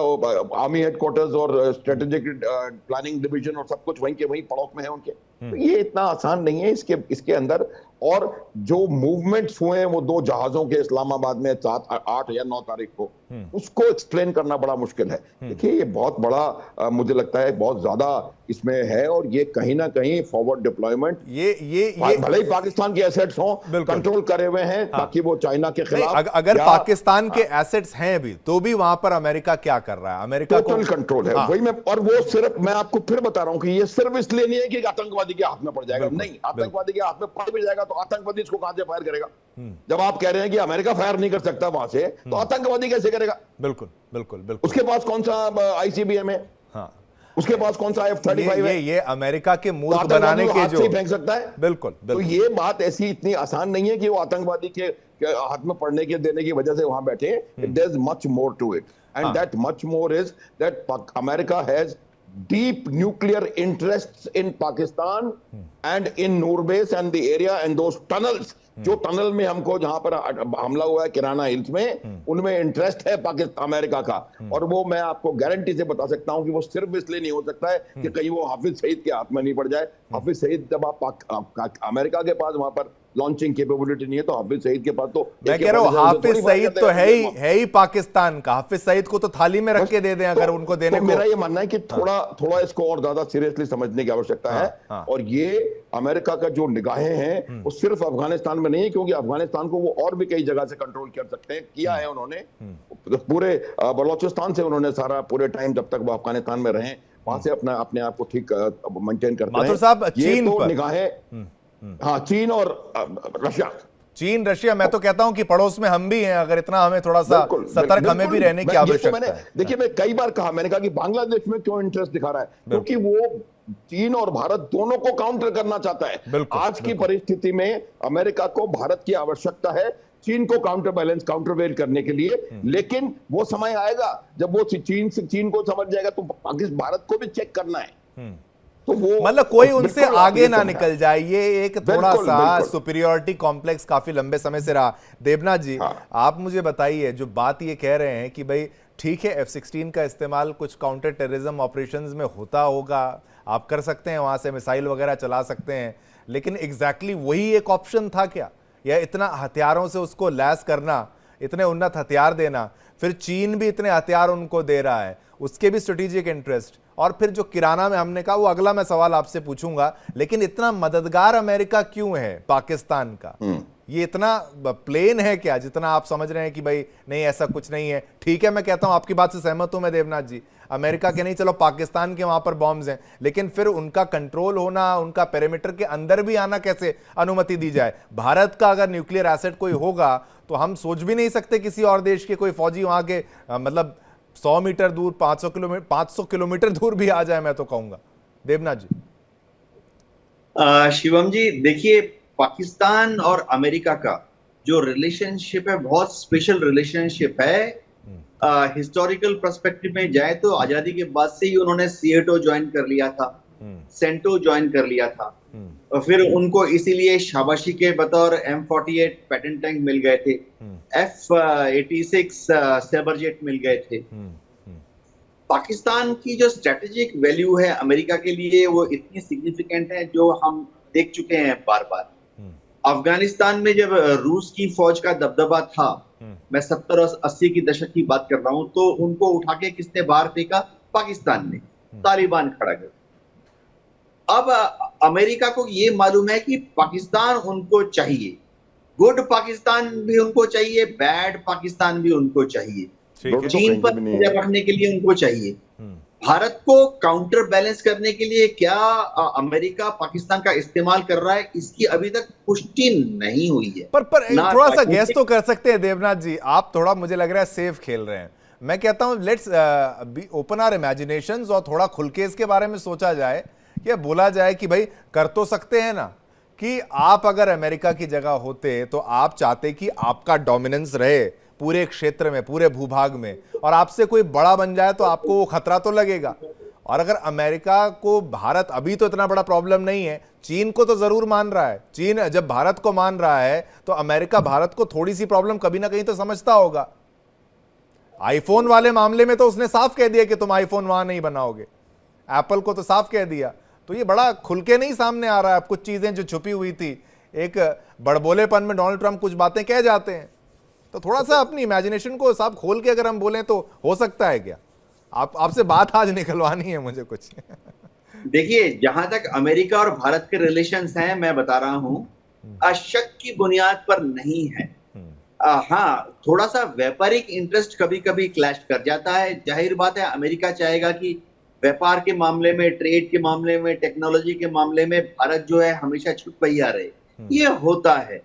आर्मी हेडक्वार्टर्स और स्ट्रेटेजिक प्लानिंग डिवीजन और सब कुछ वहीं के वहीं पड़ोस में है उनके? तो ये इतना आसान नहीं है इसके अंदर। और जो मूवमेंट्स हुए हैं वो 2 जहाजों के इस्लामाबाद में 7, 8 या 9 तारीख को, उसको एक्सप्लेन करना बड़ा मुश्किल है। देखिए ये बहुत बड़ा मुझे लगता है बहुत ज्यादा इसमें है, और ये कहीं ना कहीं फॉरवर्ड डिप्लॉयमेंट, ये भले ही पाकिस्तान के एसेट्स हों, बिल्कुल। कंट्रोल करे हुए हैं ताकि वो चाइना के नहीं, खिलाफ अगर या पाकिस्तान के एसेट्स हैं भी तो भी वहां पर अमेरिका क्या कर रहा है? अमेरिका को टोटल कंट्रोल है। हाँ। वही मैं, और वो सिर्फ मैं आपको फिर बता रहा हूं कि ये सिर्फ इसलिए नहीं है कि आतंकवादी के हाथ में पड़ जाएगा, बिल्कुल, नहीं, आतंकवादी के हाथ में पड़ भी जाएगा तो आतंकवादी इसको कहां से फायर करेगा? जब आप कह रहे हैं कि अमेरिका फायर नहीं कर सकता वहां से, तो आतंकवादी कैसे करेगा? बिल्कुल बिल्कुल बिल्कुल। उसके पास कौन सा आईसीबीएम है? हाँ, उसके पास कौन सा F-35 है? ये अमेरिका के तो मूर्ख बनाने के हाथ जो से ही फेंक सकता है। बिल्कुल तो बिल्कुल। ये बात ऐसी इतनी आसान नहीं है कि वो आतंकवादी के हाथ में पड़ने के देने की वजह से वहां बैठे। There is much more to it, and that much more is that America has deep nuclear interests in Pakistan and in Nurbase and the area and those tunnels, जो टनल में हमको जहां पर हमला हुआ है किराना हिल्स में, उनमें इंटरेस्ट है पाकिस्तान अमेरिका का। और वो मैं आपको गारंटी से बता सकता हूं कि वो सिर्फ इसलिए नहीं हो सकता है कि कहीं वो हाफिज सईद के हाथ में नहीं पड़ जाए। हाफिज सईद जब आप अमेरिका के पास वहां पर लॉन्चिंग कैपेबिलिटी नहीं है, तो हाफिज सईद के पास तो मैं कह रहा हूं हाफिज सईद तो है ही पाकिस्तान का। हाफिज सईद को तो थाली में रख के दे दें अगर उनको देने को। मेरा ये मानना है कि थोड़ा इसको और ज्यादा सीरियसली समझने की आवश्यकता है। और ये अमेरिका का जो निगाहें हैं वो सिर्फ अफगानिस्तान में नहीं है, क्योंकि अफगानिस्तान को वो और भी कई जगह से कंट्रोल कर सकते हैं, किया है उन्होंने। पूरे बलोचिस्तान से उन्होंने सारा पूरे टाइम जब तक वो अफगानिस्तान में रहे वहां से अपने आप को ठीक मेंटेन करते हैं। माथुर साहब, ये चीन तो पर निगाहें, हाँ, चीन और चीन रशिया, मैं तो कहता हूं कि पड़ोस में हम भी हैं, अगर इतना हमें थोड़ा सा सतर्क हमें भी रहने की आवश्यकता है। देखिए मैं कई बार कहा, मैंने कहा कि बांग्लादेश में क्यों इंटरेस्ट दिखा रहा है, क्योंकि वो चीन और भारत दोनों को काउंटर करना चाहता है। आज की परिस्थिति में अमेरिका को भारत की आवश्यकता है चीन को काउंटरवेल करने के लिए, लेकिन वो समय आएगा जब वो चीन को समझ जाएगा तो पाकिस्तान भारत को भी चेक करना है। तो वो मतलब कोई उनसे आगे ना निकल जाए, ये एक थोड़ा सा सुपीरियरिटी कॉम्प्लेक्स काफी लंबे समय से रहा। देवनाथ जी, आप मुझे बताइए, जो बात ये कह रहे हैं कि भाई ठीक है F-16 का इस्तेमाल कुछ काउंटर टेररिज्म ऑपरेशंस में होता होगा, आप कर सकते हैं, वहां से मिसाइल वगैरह चला सकते हैं, लेकिन एग्जैक्टली वही एक ऑप्शन था क्या? या इतना हथियारों से उसको लैस करना, इतने उन्नत हथियार देना, फिर चीन भी इतने हथियार उनको दे रहा है, उसके भी स्ट्रेटेजिक इंटरेस्ट, और फिर जो किराना में हमने कहा, वो अगला मैं सवाल आपसे पूछूंगा, लेकिन इतना मददगार अमेरिका क्यों है पाकिस्तान का? ये इतना प्लेन है क्या जितना आप समझ रहे हैं कि भाई नहीं ऐसा कुछ नहीं है? ठीक है, मैं कहता हूं, आपकी बात से सहमत हूं मैं देवनाथ जी, अमेरिका के नहीं, चलो पाकिस्तान के वहां पर बॉम्ब्स हैं, लेकिन फिर उनका कंट्रोल होना, उनका पेरीमीटर के अंदर भी आना कैसे अनुमति दी जाए? भारत का अगर न्यूक्लियर एसेट कोई होगा तो हम सोच भी नहीं सकते किसी और देश के कोई फौजी वहां के मतलब 100 मीटर दूर, 500 किलोमीटर दूर भी आ जाए, मैं तो कहूंगा। देवनाथ जी। शिवम जी, देखिए, पाकिस्तान और अमेरिका का जो रिलेशनशिप है बहुत स्पेशल रिलेशनशिप है। हिस्टोरिकल पर्सपेक्टिव में जाए तो आजादी के बाद से ही उन्होंने सीएटो ज्वाइन कर लिया था, सेंटो ज्वाइन कर लिया था, और फिर उनको इसीलिए शाबाशी के बतौर M48 पैटर्न टैंक मिल गए थे, F-86 सेबरजेट मिल गए थे। पाकिस्तान की जो स्ट्रेटेजिक वैल्यू है अमेरिका के लिए वो इतनी सिग्निफिकेंट है जो हम देख चुके हैं बार बार। अफगानिस्तान में जब रूस की फौज का दबदबा था, मैं 70 और 80 की दशक की बात कर रहा हूं, तो उनको उठा के किसने बाहर फेंका? पाकिस्तान ने, तालिबान खड़ा कर। अब अमेरिका को ये मालूम है कि पाकिस्तान उनको चाहिए, गुड पाकिस्तान भी उनको चाहिए, बैड पाकिस्तान भी उनको चाहिए, चीन पर नजर रखने के लिए उनको चाहिए। भारत को काउंटर बैलेंस करने के लिए क्या अमेरिका पाकिस्तान का इस्तेमाल कर रहा है, इसकी अभी तक पुष्टि नहीं हुई है। पर थोड़ा सा गैस तो कर सकते हैं देवनाथ जी, आप थोड़ा मुझे लग रहा है सेफ खेल रहे हैं। मैं कहता हूं let's be open our imaginations और थोड़ा खुल के इसके बारे में सोचा जाए ये बोला जाए कि भाई कर तो सकते हैं ना, कि आप अगर अमेरिका की जगह होते तो आप चाहते कि आपका डोमिनेंस रहे पूरे क्षेत्र में, पूरे भूभाग में, और आपसे कोई बड़ा बन जाए तो आपको वो खतरा तो लगेगा। और अगर अमेरिका को भारत अभी तो इतना बड़ा प्रॉब्लम नहीं है, चीन को तो जरूर मान रहा है। चीन जब भारत को मान रहा है तो अमेरिका भारत को थोड़ी सी प्रॉब्लम कभी ना कहीं तो समझता होगा। आईफोन वाले मामले में तो उसने साफ कह दिया कि तुम आईफोन वहां नहीं बनाओगे, एप्पल को तो साफ कह दिया। तो ये बड़ा खुल के नहीं सामने आ रहा है। कुछ चीजें जो छुपी हुई थी, एक बड़बोलेपन में डोनाल्ड ट्रंप कुछ बातें कह जाते हैं, तो थोड़ा सा अपनी इमेजिनेशन को साफ खोल के अगर हम बोलें तो हो सकता है क्या? आपसे बात आज निकलवानी है मुझे कुछ। देखिए, जहां तक अमेरिका और भारत के रिलेशंस हैं, मैं बता रहा हूं, शक की बुनियाद पर नहीं है। हाँ, थोड़ा सा व्यापारिक इंटरेस्ट कभी कभी क्लैश कर जाता है। जाहिर बात है, अमेरिका चाहेगा कि व्यापार के मामले में, ट्रेड के मामले में, टेक्नोलॉजी के मामले में भारत जो है हमेशा छुपैया रहे। ये होता है,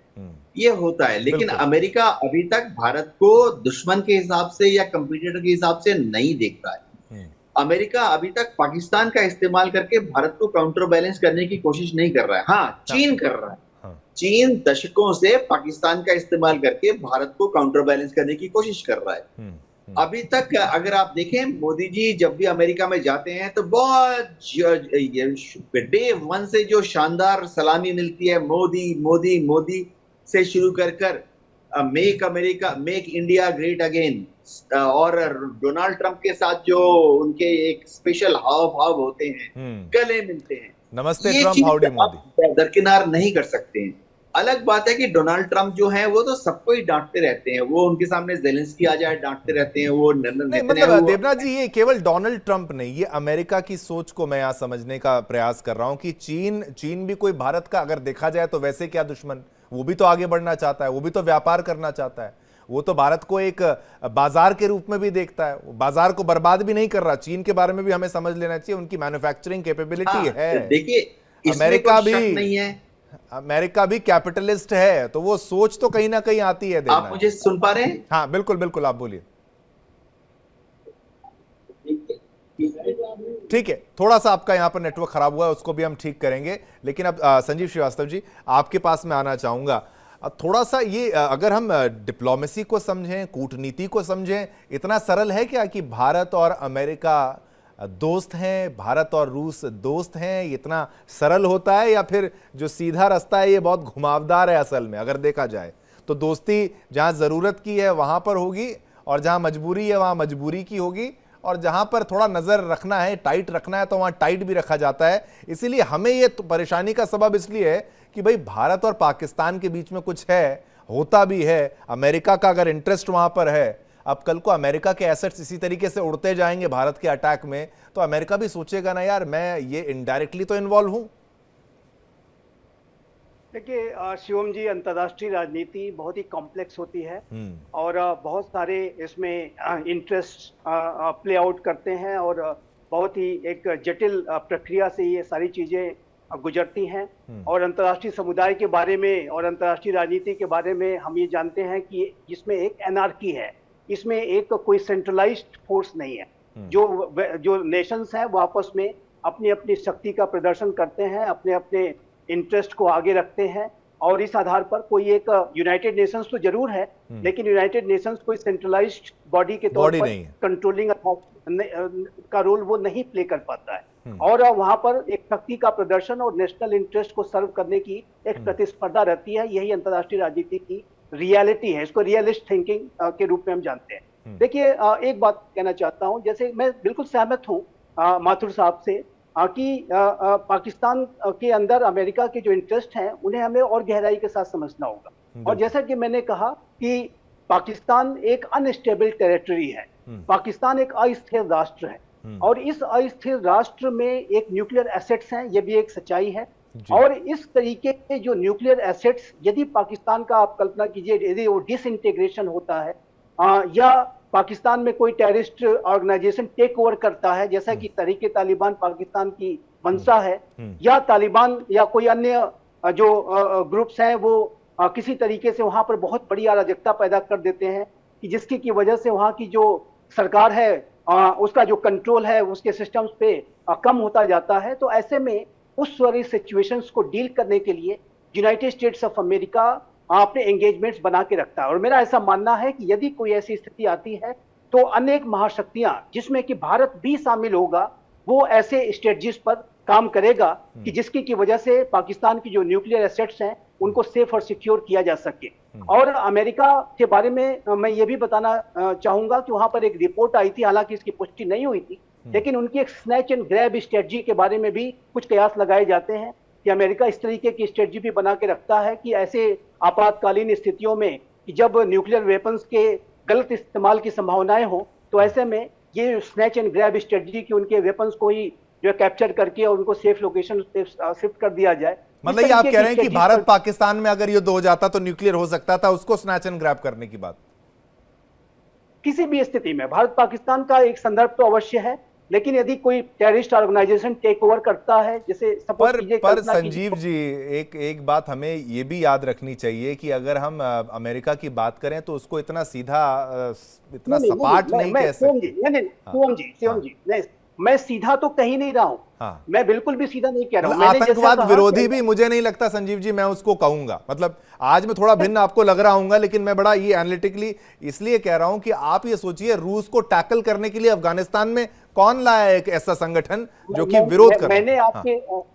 ये होता है। लेकिन अमेरिका अभी तक भारत को दुश्मन के हिसाब से या कंपटीटर के हिसाब से नहीं देखता है। अमेरिका अभी तक पाकिस्तान का इस्तेमाल करके भारत को काउंटर बैलेंस करने की कोशिश नहीं कर रहा है। हाँ, चीन कर रहा है। चीन दशकों से पाकिस्तान का इस्तेमाल करके भारत को काउंटर बैलेंस करने की कोशिश कर रहा है। अभी तक अगर आप देखें, मोदी जी जब भी अमेरिका में जाते हैं तो बहुत डे वन से जो शानदार सलामी मिलती है, मोदी मोदी मोदी से शुरू कर make America, make India great again, और डोनाल्ड ट्रंप के साथ जो उनके एक स्पेशल हाव भाव होते हैं, गले मिलते हैं, नमस्ते ट्रंप, हाउडी मोदी, दरकिनार नहीं कर सकते हैं। अलग बात है कि डोनाल्ड ट्रंप जो है वो तो सबको ही डांटते रहते हैं। वो उनके सामने जेलेंस्की आ जाए डांटते रहते हैं। वो मतलब देवनाथ जी, ये केवल डोनाल्ड ट्रंप नहीं, ये अमेरिका की सोच को मैं यहाँ समझने का प्रयास कर रहा हूँ कि चीन भी कोई भारत का अगर देखा जाए तो वैसे क्या दुश्मन, वो भी तो आगे बढ़ना चाहता है, वो भी तो व्यापार करना चाहता है। वो तो भारत को एक बाजार के रूप में भी देखता है, बाजार को बर्बाद भी नहीं कर रहा। चीन के बारे में भी हमें समझ लेना चाहिए, उनकी मैन्युफैक्चरिंग कैपेबिलिटी है। देखिए, अमेरिका भी कैपिटलिस्ट है, तो वो सोच तो कहीं ना कहीं आती है। आप मुझे सुन पा रहे हैं? हाँ, बिल्कुल बिल्कुल, आप बोलिए। ठीक है, थोड़ा सा आपका यहाँ पर नेटवर्क खराब हुआ है, उसको भी हम ठीक करेंगे। लेकिन अब संजीव श्रीवास्तव जी, आपके पास मैं आना चाहूंगा। थोड़ा सा ये अगर हम डिप्लोमेसी को समझें, कूटनीति को समझें, इतना सरल है क्या कि भारत और अमेरिका दोस्त हैं, भारत और रूस दोस्त हैं, इतना सरल होता है? या फिर जो सीधा रास्ता है ये बहुत घुमावदार है? असल में अगर देखा जाए तो दोस्ती जहां जरूरत की है वहां पर होगी, और जहां मजबूरी है वहां मजबूरी की होगी, और जहां पर थोड़ा नजर रखना है, टाइट रखना है, तो वहां टाइट भी रखा जाता है। इसीलिए हमें ये तो परेशानी का सबब इसलिए है कि भाई भारत और पाकिस्तान के बीच में कुछ है, होता भी है। अमेरिका का अगर इंटरेस्ट वहां पर है, अब कल को अमेरिका के एसेट्स इसी तरीके से उड़ते जाएंगे भारत के अटैक में, तो अमेरिका भी सोचेगा ना, यार मैं ये इनडायरेक्टली तो इन्वॉल्व हूं। देखिए शिवम जी, अंतर्राष्ट्रीय राजनीति बहुत ही कॉम्प्लेक्स होती है और बहुत सारे इसमें इंटरेस्ट प्ले आउट करते हैं, और बहुत ही एक जटिल प्रक्रिया से ये सारी चीजें गुजरती हैं। और अंतर्राष्ट्रीय समुदाय के बारे में और अंतर्राष्ट्रीय राजनीति के बारे में हम ये जानते हैं कि इसमें एक एनार्की है, इसमें एक कोई सेंट्रलाइज्ड फोर्स नहीं है। जो नेशंस हैं वो आपस में अपनी अपनी शक्ति का प्रदर्शन करते हैं, अपने अपने इंटरेस्ट को आगे रखते हैं, और इस आधार पर कोई एक यूनाइटेड नेशंस तो जरूर है, लेकिन यूनाइटेड नेशंस कोई सेंट्रलाइज्ड बॉडी के तौर पर कंट्रोलिंग का रोल वो नहीं प्ले कर पाता है। और वहां पर एक शक्ति का प्रदर्शन और नेशनल इंटरेस्ट को सर्व करने की एक प्रतिस्पर्धा रहती है। यही अंतर्राष्ट्रीय राजनीति की रियलिटी है, इसको रियलिस्ट थिंकिंग के रूप में हम जानते हैं। देखिए, एक बात कहना चाहता हूं, जैसे मैं बिल्कुल सहमत हूं माथुर साहब से कि पाकिस्तान के अंदर अमेरिका के जो इंटरेस्ट हैं उन्हें हमें और गहराई के साथ समझना होगा। और जैसा कि मैंने कहा कि पाकिस्तान एक अनस्टेबल टेरिटरी है, पाकिस्तान एक अस्थिर राष्ट्र है, और इस अस्थिर राष्ट्र में एक न्यूक्लियर एसेट्स हैं, ये भी एक सच्चाई है। और इस तरीके के जो न्यूक्लियर एसेट्स, यदि पाकिस्तान का आप कल्पना कीजिए, यदि वो डिसइंटीग्रेशन होता है या पाकिस्तान में कोई टेररिस्ट ऑर्गेनाइजेशन टेक ओवर करता है, जैसा कि तहरीके तालिबान पाकिस्तान की मंशा है, या तालिबान या कोई अन्य जो ग्रुप्स हैं वो किसी तरीके से वहां पर बहुत बड़ी अराजकता पैदा कर देते हैं, कि जिसकी की वजह से वहां की जो सरकार है उसका जो कंट्रोल है उसके सिस्टम्स पे कम होता जाता है, तो ऐसे में उस सारी सिचुएशंस को डील करने के लिए यूनाइटेड स्टेट्स ऑफ अमेरिका अपने एंगेजमेंट्स बना के रखता है। और मेरा ऐसा मानना है कि यदि कोई ऐसी स्थिति आती है तो अनेक महाशक्तियां जिसमें कि भारत भी शामिल होगा, वो ऐसे स्ट्रेटजीज पर काम करेगा कि जिसकी की वजह से पाकिस्तान की जो न्यूक्लियर एसेट्स हैं उनको सेफ और सिक्योर किया जा सके। और अमेरिका के बारे में मैं ये भी बताना चाहूंगा कि वहां पर एक रिपोर्ट आई थी, हालांकि इसकी पुष्टि नहीं हुई थी, लेकिन उनकी एक स्नैच एंड ग्रैब स्ट्रेटजी के बारे में भी कुछ कयास लगाए जाते हैं कि अमेरिका इस तरीके की स्ट्रेटजी भी बना के रखता है कि ऐसे आपातकालीन स्थितियों में कि जब न्यूक्लियर वेपन्स के गलत इस्तेमाल की संभावनाएं हो, तो ऐसे में ये स्नैच एंड ग्रैब स्ट्रेटजी की उनके वेपन्स को ही जो कैप्चर करके और उनको सेफ लोकेशन पे शिफ्ट कर दिया जाए। मतलब ये आप कह रहे हैं कि भारत पाकिस्तान में अगर युद्ध हो जाता तो न्यूक्लियर हो सकता था, उसको स्नैच एंड ग्रैब करने की बात? किसी भी स्थिति में भारत पाकिस्तान का एक संदर्भ तो अवश्य है, लेकिन यदि कोई टेररिस्ट ऑर्गेनाइजेशन टेक ओवर करता है, जैसे पर संजीव जी एक बात हमें ये भी याद रखनी चाहिए कि अगर हम अमेरिका की बात करें तो उसको इतना सीधा इतना सपाट नहीं कह सकते। शिवम जी, मैं सीधा तो कहीं नहीं रहा हूं। हाँ। मैं बिल्कुल भी सीधा नहीं कह रहा हूं। आतंकवाद विरोधी भी मुझे नहीं लगता संजीव जी मैं उसको कहूंगा, मतलब आज मैं थोड़ा भिन्न आपको लग रहा हूंगा, लेकिन मैं बड़ा ये एनालिटिकली इसलिए कह रहा हूं कि आप ये सोचिए रूस को टैकल करने के लिए अफगानिस्तान में कौन लाया एक ऐसा संगठन जो कि विरोध कर। मैंने आपके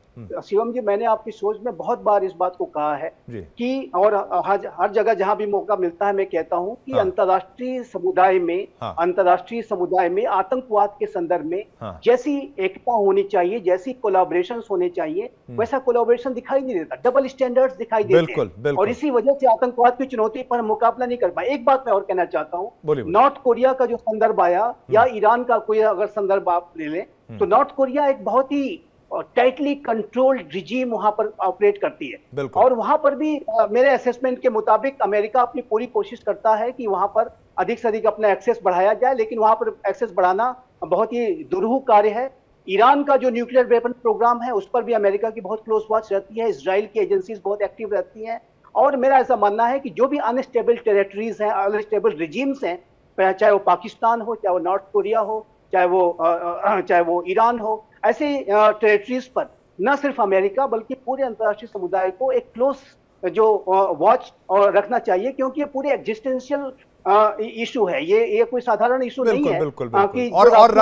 शिवम जी, मैंने आपकी सोच में बहुत बार इस बात को कहा है कि और हर जगह जहां भी मौका मिलता है मैं कहता हूं कि अंतर्राष्ट्रीय समुदाय में आतंकवाद के संदर्भ में जैसी एकता होनी चाहिए, जैसी कोलैबोरेशंस होने चाहिए, वैसा कोलैबोरेशन दिखाई नहीं देता, डबल स्टैंडर्ड्स दिखाई देते हैं और इसी वजह से आतंकवाद की चुनौती पर मुकाबला नहीं कर पाए। एक बात मैं और कहना चाहता हूँ, नॉर्थ कोरिया का जो संदर्भ आया या ईरान का कोई अगर संदर्भ आप ले लें तो नॉर्थ कोरिया एक बहुत ही टाइटली कंट्रोल्ड रिजीम वहां पर ऑपरेट करती है और वहां पर भी मेरे असेसमेंट के मुताबिक अमेरिका अपनी पूरी कोशिश करता है कि वहां पर अधिक से अधिक अपना एक्सेस बढ़ाया जाए, लेकिन वहां पर एक्सेस बढ़ाना बहुत ही दुरूह कार्य है। ईरान का जो न्यूक्लियर वेपन प्रोग्राम है उस पर भी अमेरिका की बहुत क्लोज वॉच रहती है, इजराइल की एजेंसीज बहुत एक्टिव रहती हैं और मेरा ऐसा मानना है कि जो भी अनस्टेबल टेरिटरीज हैं, अनस्टेबल रिजीम्स हैं, चाहे वो पाकिस्तान हो, चाहे वो नॉर्थ कोरिया हो, चाहे वो ईरान हो, ऐसे टेरिटरीज पर न सिर्फ अमेरिका बल्कि पूरे अंतर्राष्ट्रीय समुदाय को एक क्लोज जो वॉच और रखना चाहिए, क्योंकि ये पूरे एग्जिस्टेंशियल इशू है, ये कोई साधारण इशू नहीं है। बिल्कुल और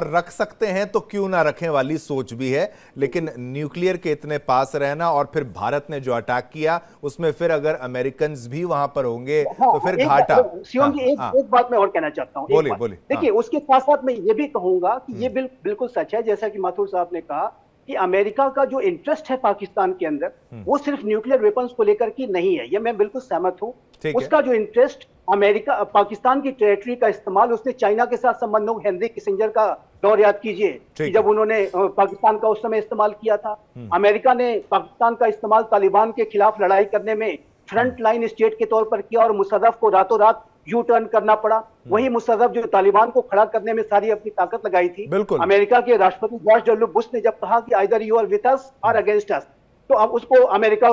रख सकते हैं तो क्यों ना रखें वाली सोच भी है, लेकिन न्यूक्लियर के इतने पास रहना और फिर भारत ने जो अटैक किया उसमें फिर अगर अमेरिकन भी वहां पर होंगे तो फिर घाटा। शिवम जी, एक बात मैं और कहना चाहता हूँ। बोलिए। देखिए, उसके साथ साथ मैं ये भी कहूंगा कि ये बिल्कुल सच है, जैसा कि माथुर साहब ने कहा कि अमेरिका का जो इंटरेस्ट है पाकिस्तान के अंदर वो सिर्फ न्यूक्लियर वेपन्स को लेकर की नहीं है, ये मैं बिल्कुल सहमत हूं। उसका जो इंटरेस्ट अमेरिका पाकिस्तान की टेरिटरी का इस्तेमाल, उसने चाइना के साथ संबंधों, हेनरी किसिंजर का दौर याद कीजिए जब उन्होंने पाकिस्तान का उस समय इस्तेमाल किया था। अमेरिका ने पाकिस्तान का इस्तेमाल तालिबान के खिलाफ लड़ाई करने में फ्रंट लाइन स्टेट के तौर पर किया और मुशर्रफ को रातों रात यू टर्न करना पड़ा। वही मुशर्रफ जो तालिबान को खड़ा करने में सारी अपनी ताकत लगाई थी। अमेरिका के राष्ट्रपति जॉर्ज डब्ल्यू बुश ने जब कहा कि either you are with us or against अस, तो अब उसको अमेरिका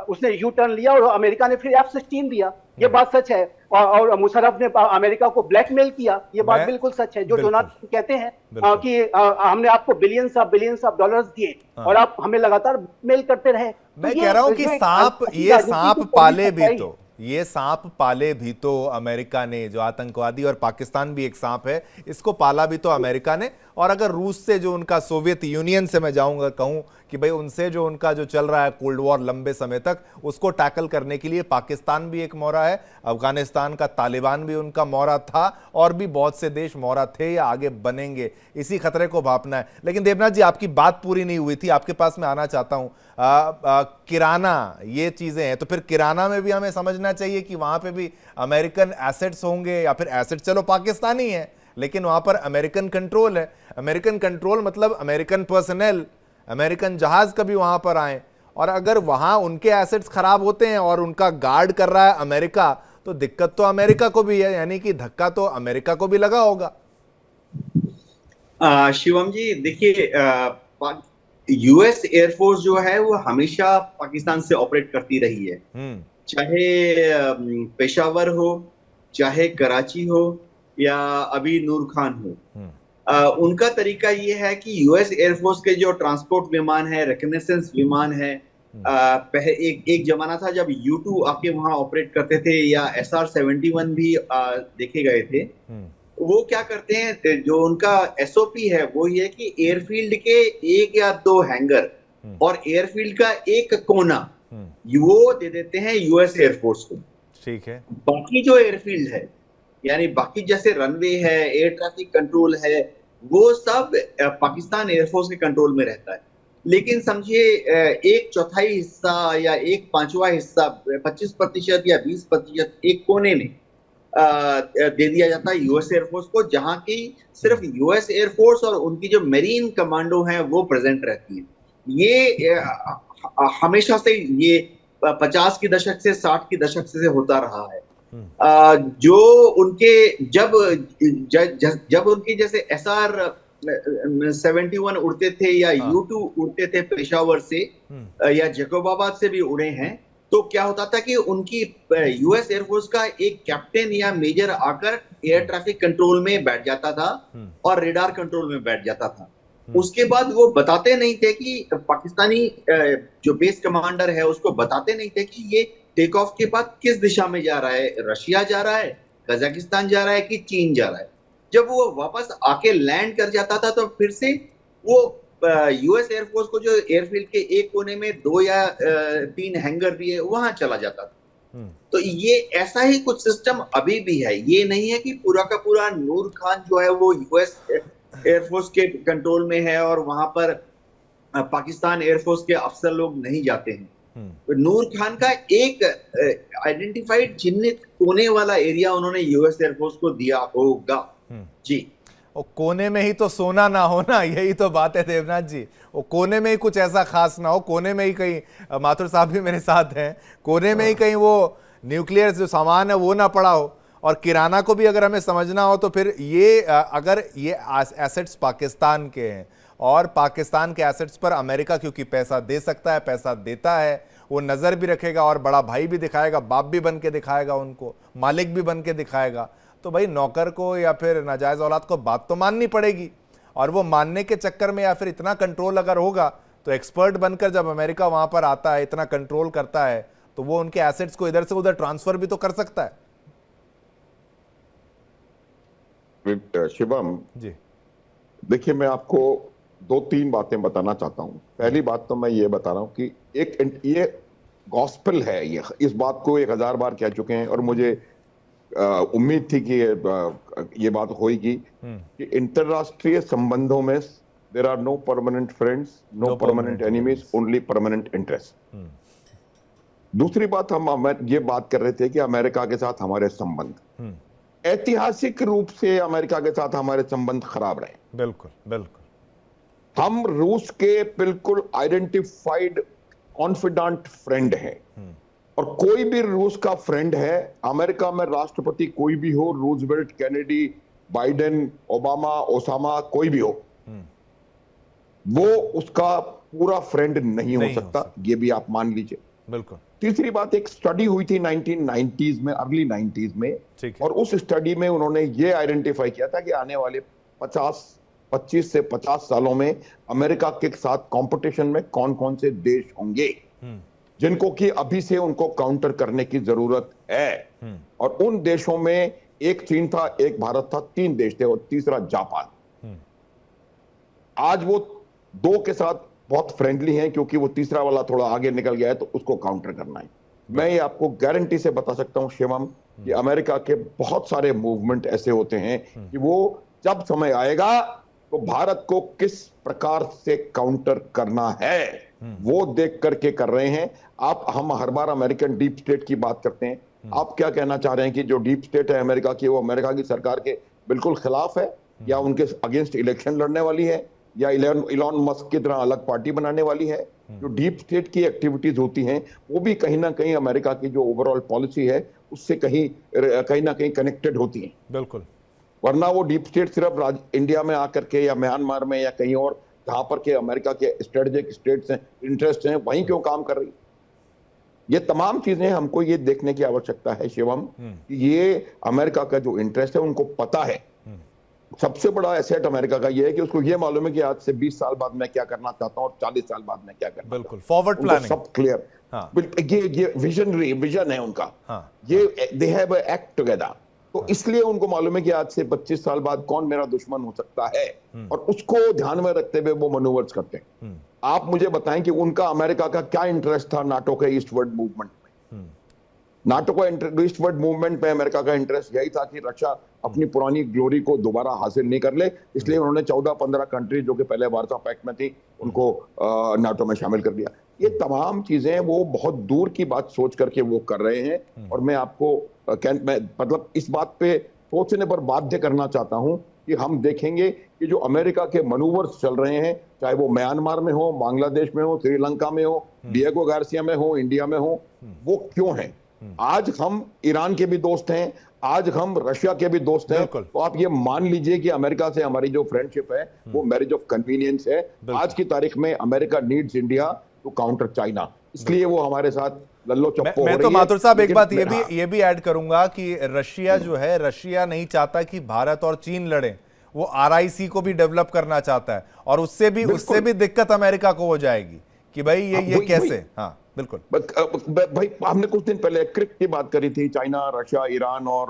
उसने यू टर्न लिया और अमेरिका ने फिर F-16 दिया। ये बात सच है। और मुशर्रफ ने अमेरिका को ब्लैकमेल किया, ये बात बिल्कुल सच है। जो डोनाल्ड कहते हैं कि हमने आपको बिलियंस ऑफ डॉलर्स दिए और आप हमें लगातार मेल करते रहे। मैं कह रहा हूं कि ये सांप पाले भी तो अमेरिका ने, जो आतंकवादी, और पाकिस्तान भी एक सांप है, इसको पाला भी तो अमेरिका ने। और अगर रूस से जो उनका, सोवियत यूनियन से मैं जाऊंगा कहूं कि भाई उनसे जो उनका जो चल रहा है कोल्ड वॉर लंबे समय तक, उसको टैकल करने के लिए पाकिस्तान भी एक मोहरा है, अफगानिस्तान का तालिबान भी उनका मोहरा था और भी बहुत से देश मोहरा थे या आगे बनेंगे। इसी खतरे को भापना है। लेकिन देवनाथ जी, आपकी बात पूरी नहीं हुई थी, आपके पास मैं आना चाहता हूं। किराना, ये चीजें हैं, तो फिर किराना में भी हमें समझना चाहिए कि वहां पे भी अमेरिकन एसेट्स होंगे, या फिर एसेट चलो पाकिस्तानी है लेकिन वहां पर अमेरिकन कंट्रोल है। अमेरिकन कंट्रोल मतलब अमेरिकन पर्सनल, अमेरिकन जहाज कभी वहां पर आए, और अगर वहां उनके एसेट्स खराब होते हैं और उनका गार्ड कर रहा है अमेरिका, तो दिक्कत तो अमेरिका को भी है, यानी कि धक्का तो अमेरिका को भी लगा होगा। शिवम जी, देखिए, यूएस एयरफोर्स जो है वो हमेशा पाकिस्तान से ऑपरेट करती रही है, चाहे पेशावर हो, चाहे कराची हो, या अभी नूर खान हो, उनका तरीका ये है कि यूएस एयरफोर्स के जो ट्रांसपोर्ट विमान है, रिकनेसेंस विमान है, एक जमाना था जब U2 आके वहां ऑपरेट करते थे, या SR-71 भी देखे गए थे। वो क्या करते हैं, जो उनका एसओपी है वो ये कि एयरफील्ड के 1 या 2 हैंगर और एयरफील्ड का एक कोना वो दे देते हैं यूएस एयरफोर्स को। ठीक है। बाकी जो एयरफील्ड है, यानी बाकी जैसे रनवे है, एयर ट्रैफिक कंट्रोल है, वो सब पाकिस्तान एयरफोर्स के कंट्रोल में रहता है। लेकिन समझिए 1/4 हिस्सा या 1/5 हिस्सा, 25% या 20% एक कोने में दे दिया जाता है यूएस एयरफोर्स को, जहां की सिर्फ यूएस एयरफोर्स और उनकी जो मेरीन कमांडो हैं वो प्रेजेंट रहती है। ये हमेशा से ये 50 के दशक से 60 के दशक से होता रहा है। जो उनके जब उनके जैसे SR-71 उड़ते थे या U2 उड़ते थे पेशावर से या जैकोबाबाद से भी उड़े हैं, तो क्या होता था कि उनकी यूएस एयरफोर्स का एक कैप्टन या मेजर आकर एयर ट्रैफिक कंट्रोल में बैठ जाता था और रेडार कंट्रोल में बैठ जाता था। उसके बाद वो बताते नहीं थे कि पाकिस्तानी जो बेस कमांडर है उसको बताते नहीं थे कि ये टेक ऑफ के बाद किस दिशा में जा रहा है, रशिया जा रहा है, कजाकिस्तान जा रहा है कि चीन जा रहा है। जब वो वापस आके लैंड कर जाता था तो फिर से वो यूएस एयरफोर्स को जो एयरफील्ड के एक कोने में 2 या 3 हैंगर दिए वहां चला जाता था। तो ये ऐसा ही कुछ सिस्टम अभी भी है। ये नहीं है कि पूरा का पूरा नूर खान जो है वो यूएस एयरफोर्स के कंट्रोल में है और वहां पर पाकिस्तान एयरफोर्स के अफसर लोग नहीं जाते हैं। नूर खान का एक आइडेंटिफाइड चिन्हित कोने वाला एरिया उन्होंने यूएस एयरफोर्स को दिया होगा। जी, वो कोने में ही तो सोना ना हो ना, यही तो बात है देवनाथ जी। वो कोने में ही कुछ ऐसा खास ना हो, कोने में ही कहीं माथुर साहब भी मेरे साथ हैं, कोने में ही कहीं वो न्यूक्लियर जो सामान है वो ना पड़ा हो। और किराना को भी अगर हमें समझना हो तो फिर ये अगर ये एसेट्स पाकिस्तान के हैं और पाकिस्तान के एसेट्स पर अमेरिका क्योंकि पैसा दे सकता है, पैसा देता है, वो नज़र भी रखेगा और बड़ा भाई भी दिखाएगा, बाप भी बन के दिखाएगा, उनको मालिक भी बन के दिखाएगा, तो भाई नौकर को या फिर नाजायज़ औलाद को बात तो माननी पड़ेगी। और वो मानने के चक्कर में या फिर इतना कंट्रोल अगर होगा तो एक्सपर्ट बनकर जब अमेरिका वहाँ पर आता है, इतना कंट्रोल करता है, तो वो उनके एसेट्स को इधर से उधर ट्रांसफ़र भी तो कर सकता है। शिवम जी, देखिए, मैं आपको 2-3 बातें बताना चाहता हूं। पहली बात तो मैं ये बता रहा हूं कि ये गॉस्पेल है, इस बात को 1000 बार कह चुके हैं और मुझे उम्मीद थी कि ये बात होगी कि अंतरराष्ट्रीय संबंधों में there are no permanent friends, no permanent enemies, only permanent interest. दूसरी बात, हम ये बात कर रहे थे कि अमेरिका के साथ हमारे संबंध, ऐतिहासिक रूप से अमेरिका के साथ हमारे संबंध खराब रहे। बिल्कुल बिल्कुल। हम रूस के बिल्कुल आइडेंटिफाइड कॉन्फिडेंट फ्रेंड हैं और कोई भी रूस का फ्रेंड है, अमेरिका में राष्ट्रपति कोई भी हो, Roosevelt, Kennedy, Biden, Obama, Osama, कोई भी हो, वो उसका पूरा फ्रेंड नहीं हो सकता। ये भी आप मान लीजिए। बिल्कुल। तीसरी बात, एक स्टडी हुई थी 1990s में, अर्ली 90s में, और उस स्टडी में उन्होंने ये आइडेंटिफाई किया था कि आने वाले 25 से 50 सालों में अमेरिका के साथ कंपटीशन में कौन कौन से देश होंगे जिनको कि अभी से उनको काउंटर करने की जरूरत है। और उन देशों में एक चीन था, एक भारत था, 3 देश थे और तीसरा जापान। आज वो 2 के साथ बहुत फ्रेंडली हैं क्योंकि वो तीसरा वाला थोड़ा आगे निकल गया है, तो उसको काउंटर करना है। मैं ये आपको गारंटी से बता सकता हूं शिवम कि अमेरिका के बहुत सारे मूवमेंट ऐसे होते हैं कि वो जब समय आएगा तो भारत को किस प्रकार से काउंटर करना है वो देख करके कर रहे हैं। हम हर बार अमेरिकन डीप स्टेट की बात करते हैं। आप क्या कहना चाह रहे हैं कि जो डीप स्टेट है अमेरिका की, वो अमेरिका की सरकार के बिल्कुल खिलाफ है या उनके अगेंस्ट इलेक्शन लड़ने वाली है या इलॉन मस्क की तरह अलग पार्टी बनाने वाली है? जो डीप स्टेट की एक्टिविटीज होती हैं वो भी कहीं ना कहीं अमेरिका की जो ओवरऑल पॉलिसी है उससे कहीं ना कहीं कनेक्टेड होती हैं। बिल्कुल। वरना वो डीप स्टेट सिर्फ इंडिया में आकर के या म्यांमार में या कहीं और जहां पर के अमेरिका के स्ट्रेटेजिक स्टेट्स हैं, इंटरेस्ट हैं, वहीं क्यों काम कर रही? ये तमाम चीजें हमको ये देखने की आवश्यकता है शिवम कि ये अमेरिका का जो इंटरेस्ट है उनको पता है। सबसे बड़ा एसेट अमेरिका का ये है कि उसको ये मालूम है कि आज से 20 साल बाद मैं क्या करना चाहता हूं और 40 साल बाद मैं क्या करना चाहता हूं। बिल्कुल फॉरवर्ड उनको प्लानिंग। सब क्लियर। हाँ। ये विजन है उनका। हाँ। ये दे हैव एक्ट टुगेदर। तो इसलिए उनको मालूम है कि आज से 25 साल बाद कौन मेरा दुश्मन हो सकता है और उसको ध्यान में रखते हुए वो मनोवर्स करते हैं। आप मुझे बताएं कि उनका अमेरिका का क्या इंटरेस्ट था नाटो के ईस्टवर्ड मूवमेंट में। नाटो का ईस्टवर्ड मूवमेंट में अमेरिका का इंटरेस्ट यही था कि रशिया अपनी पुरानी ग्लोरी को दोबारा हासिल नहीं कर ले, इसलिए उन्होंने 14-15 कंट्रीज जो कि पहले वार्सा पैक्ट में थी उनको नाटो में शामिल कर दिया। ये तमाम चीजें वो बहुत दूर की बात सोच करके वो कर रहे हैं और मैं आपको मतलब इस बात पे सोचने पर बाध्य करना चाहता हूं कि हम देखेंगे कि जो अमेरिका के मनूवर्स चल रहे हैं, चाहे वो म्यांमार में हो, बांग्लादेश में हो, श्रीलंका में हो, डिएगो गार्सिया में हो, इंडिया में हो, वो क्यों हैं? आज हम ईरान के भी दोस्त हैं, आज हम रशिया के भी दोस्त हैं। तो आप ये मान लीजिए कि अमेरिका से हमारी जो फ्रेंडशिप है वो मैरिज ऑफ कन्वीनियंस है। आज की तारीख में America needs India to counter China, इसलिए वो हमारे साथ लल्लो चप्पो। मैं तो माथुर साहब एक बात ये भी ऐड करूंगा कि रशिया जो है, रशिया नहीं चाहता कि भारत और चीन लड़े, वो RIC को भी डेवलप करना चाहता है और उससे भी दिक्कत अमेरिका को हो जाएगी कि भाई ये कैसे। हाँ बिल्कुल भाई, हमने कुछ दिन पहले क्रिक की बात करी थी, चाइना, रशिया, ईरान और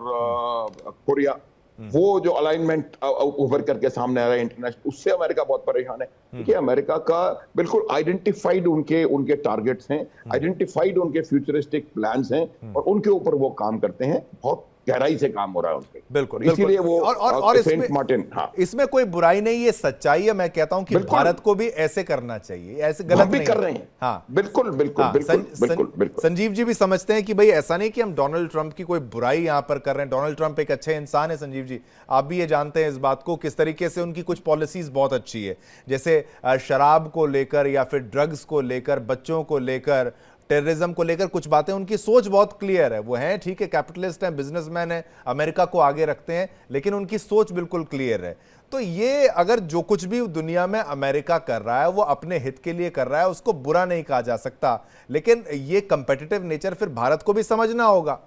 कोरिया, वो जो अलाइनमेंट उभर करके सामने आ रहा है इंटरनेशनल, उससे अमेरिका बहुत परेशान है क्योंकि अमेरिका का बिल्कुल आइडेंटिफाइड उनके टारगेट्स हैं, आइडेंटिफाइड उनके फ्यूचरिस्टिक प्लान्स हैं और उनके ऊपर वो काम करते हैं। बहुत गहराई से काम हो रहा है उनके। बिल्कुल, इसीलिए वो और सेंट मार्टिन। हाँ, इसमें कोई बुराई नहीं, ये सच्चाई है। मैं कहता हूं कि भारत को भी ऐसे करना चाहिए, ऐसे गलत नहीं कर रहे हैं। हाँ बिल्कुल बिल्कुल बिल्कुल। संजीव जी भी समझते हैं कि भाई ऐसा नहीं कि हम डोनाल्ड ट्रंप की कोई बुराई यहां पर कर रहे हैं। डोनाल्ड ट्रंप एक अच्छे इंसान है संजीव जी, आप भी ये जानते हैं इस बात को, किस तरीके से उनकी कुछ पॉलिसीज बहुत अच्छी है, जैसे शराब को लेकर या फिर ड्रग्स को लेकर, बच्चों को लेकर, टेररिज्म को लेकर कुछ बातें, उनकी सोच बहुत क्लियर है। वो हैं, ठीक है, कैपिटलिस्ट हैं, बिजनेसमैन हैं, अमेरिका को आगे रखते हैं, लेकिन उनकी सोच बिल्कुल क्लियर है। तो ये अगर जो कुछ भी दुनिया में अमेरिका कर रहा है वो अपने हित के लिए कर रहा है, उसको बुरा नहीं कहा जा सकता, लेकिन ये कंपेटिटिव नेचर फिर भारत को भी समझना होगा।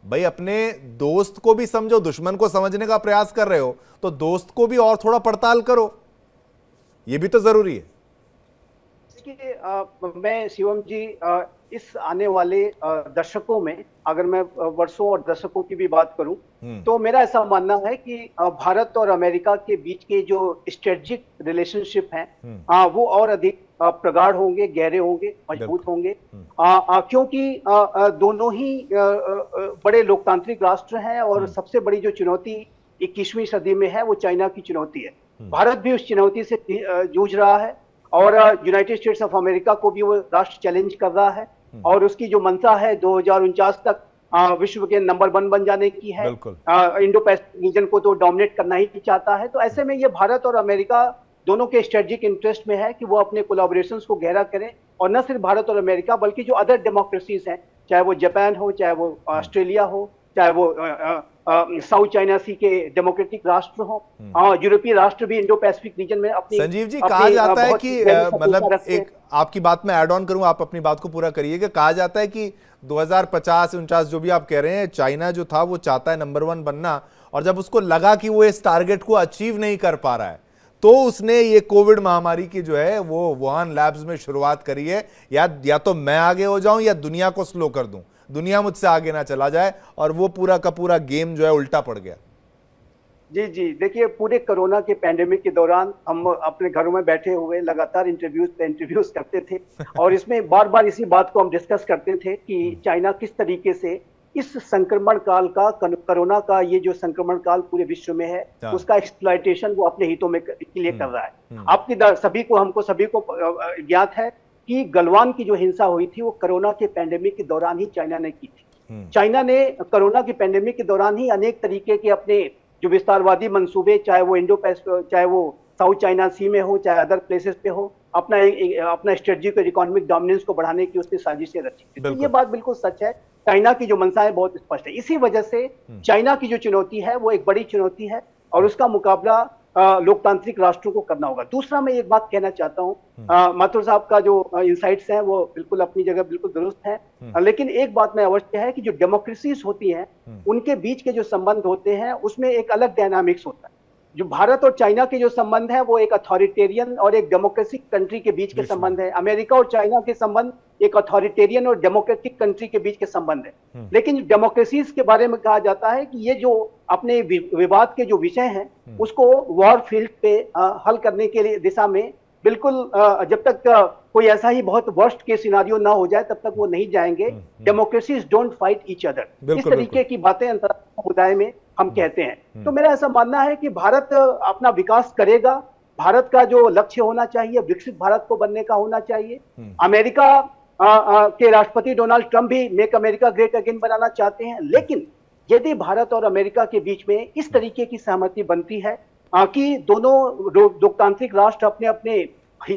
भाई अपने दोस्त को भी समझो, दुश्मन को समझने का प्रयास कर रहे हो तो दोस्त को भी और थोड़ा पड़ताल करो, ये भी तो जरूरी है। मैं शिवम जी इस आने वाले दशकों में, अगर मैं वर्षों और दशकों की भी बात करूं, तो मेरा ऐसा मानना है कि भारत और अमेरिका के बीच के जो स्ट्रेटेजिक रिलेशनशिप हैं वो और अधिक प्रगाढ़ होंगे, गहरे होंगे, मजबूत होंगे, क्योंकि दोनों ही बड़े लोकतांत्रिक राष्ट्र हैं और सबसे बड़ी जो चुनौती 21वीं सदी में है वो चाइना की चुनौती है। भारत भी उस चुनौती से जूझ रहा है और यूनाइटेड स्टेट्स ऑफ अमेरिका को भी वो राष्ट्र चैलेंज कर रहा है और उसकी जो मंशा है 2049 तक विश्व के नंबर 1 बन जाने की है। इंडो पैसिफिक रीजन को तो डोमिनेट करना ही चाहता है। तो ऐसे में ये भारत और अमेरिका दोनों के स्ट्रेटेजिक इंटरेस्ट में है कि वो अपने कोलैबोरेशंस को गहरा करें और न सिर्फ भारत और अमेरिका बल्कि जो अदर डेमोक्रेसीज हैं, चाहे वो जापान हो, चाहे वो ऑस्ट्रेलिया हो, चाहे वो साउथ चाइना सी के डेमोक्रेटिक राष्ट्र हो, यूरोपीय राष्ट्र भी इंडो पैसिफिक रीजन में अपनी। संजीव जी, कहा जाता है कि मतलब एक आपकी बात में ऐड ऑन करूं, आप अपनी बात को पूरा करिएगा। कहा जाता है कि 2050-49 जो भी आप कह रहे हैं, चाइना जो था वो चाहता है नंबर 1 बनना, और जब उसको लगा कि वो इस टारगेट को अचीव नहीं कर पा रहा है तो उसने ये कोविड महामारी की जो है वो वुहान लैब्स में शुरुआत करी है, या तो मैं आगे हो जाऊं या दुनिया को स्लो कर दूं, दुनिया मुझसे आगे ना चला जाए, और वो पूरा का पूरा गेम जो है उल्टा पड़ गया। जी जी, देखिए पूरे कोरोना के पैंडेमिक के दौरान हम अपने घरों में बैठे हुए लगातार इंटरव्यूज करते थे और इसमें बार बार इसी बात को हम डिस्कस करते थे कि चाइना किस तरीके से इस संक्रमण काल का, कोरोना का ये जो संक्रमण काल पूरे विश्व में है उसका एक्सप्लॉयटेशन वो अपने हितों में के लिए कर रहा है। आपकी हमको सभी को ज्ञात है कि गलवान की जो हिंसा हुई थी वो कोरोना के पैंडेमिक के दौरान ही चाइना ने की थी। चाइना ने कोरोना के पैंडेमिक के दौरान ही अनेक तरीके के अपने जो विस्तारवादी मंसूबे, चाहे वो इंडो पैसिफिक, चाहे वो साउथ चाइना सी में हो, चाहे अदर प्लेसेस पे हो, अपना स्ट्रेटेजिक और इकोनॉमिक डोमिनेंस को बढ़ाने की उसने साजिशें रची। तो ये बात बिल्कुल सच है, चाइना की जो मंशा है बहुत स्पष्ट है। इसी वजह से चाइना की जो चुनौती है वो एक बड़ी चुनौती है और उसका मुकाबला लोकतांत्रिक राष्ट्रों को करना होगा। दूसरा मैं एक बात कहना चाहता हूँ, माथुर साहब का जो इंसाइट्स हैं वो बिल्कुल अपनी जगह बिल्कुल दुरुस्त हैं, लेकिन एक बात में अवश्य है कि जो डेमोक्रेसीज होती हैं उनके बीच के जो संबंध होते हैं उसमें एक अलग डायनामिक्स होता है। जो भारत और चाइना के जो संबंध है वो एक अथॉरिटेरियन और एक डेमोक्रेटिक कंट्री के बीच के संबंध है। अमेरिका और चाइना के संबंध एक अथॉरिटेरियन और डेमोक्रेटिक कंट्री के बीच के संबंध है। लेकिन डेमोक्रेसीज के बारे में कहा जाता है कि ये जो अपने विवाद के जो विषय हैं उसको वॉर फील्ड पे हल करने के लिए दिशा में बिल्कुल जब तक कोई ऐसा ही बहुत वर्स्ट के सिनारियो ना हो जाए तब तक वो नहीं जाएंगे। Democracies don't fight each other, इस तरीके की बातें अंतर्राष्ट्रीय समुदाय में हम कहते हैं। तो मेरा ऐसा मानना है कि भारत अपना विकास करेगा। भारत का जो लक्ष्य होना चाहिए विकसित भारत को बनने का होना चाहिए। अमेरिका के राष्ट्रपति डोनाल्ड ट्रंप भी मेक अमेरिका ग्रेट अगेन बनाना चाहते हैं, लेकिन यदि भारत और अमेरिका के बीच में इस तरीके की सहमति बनती है कि दोनों लोकतांत्रिक राष्ट्र अपने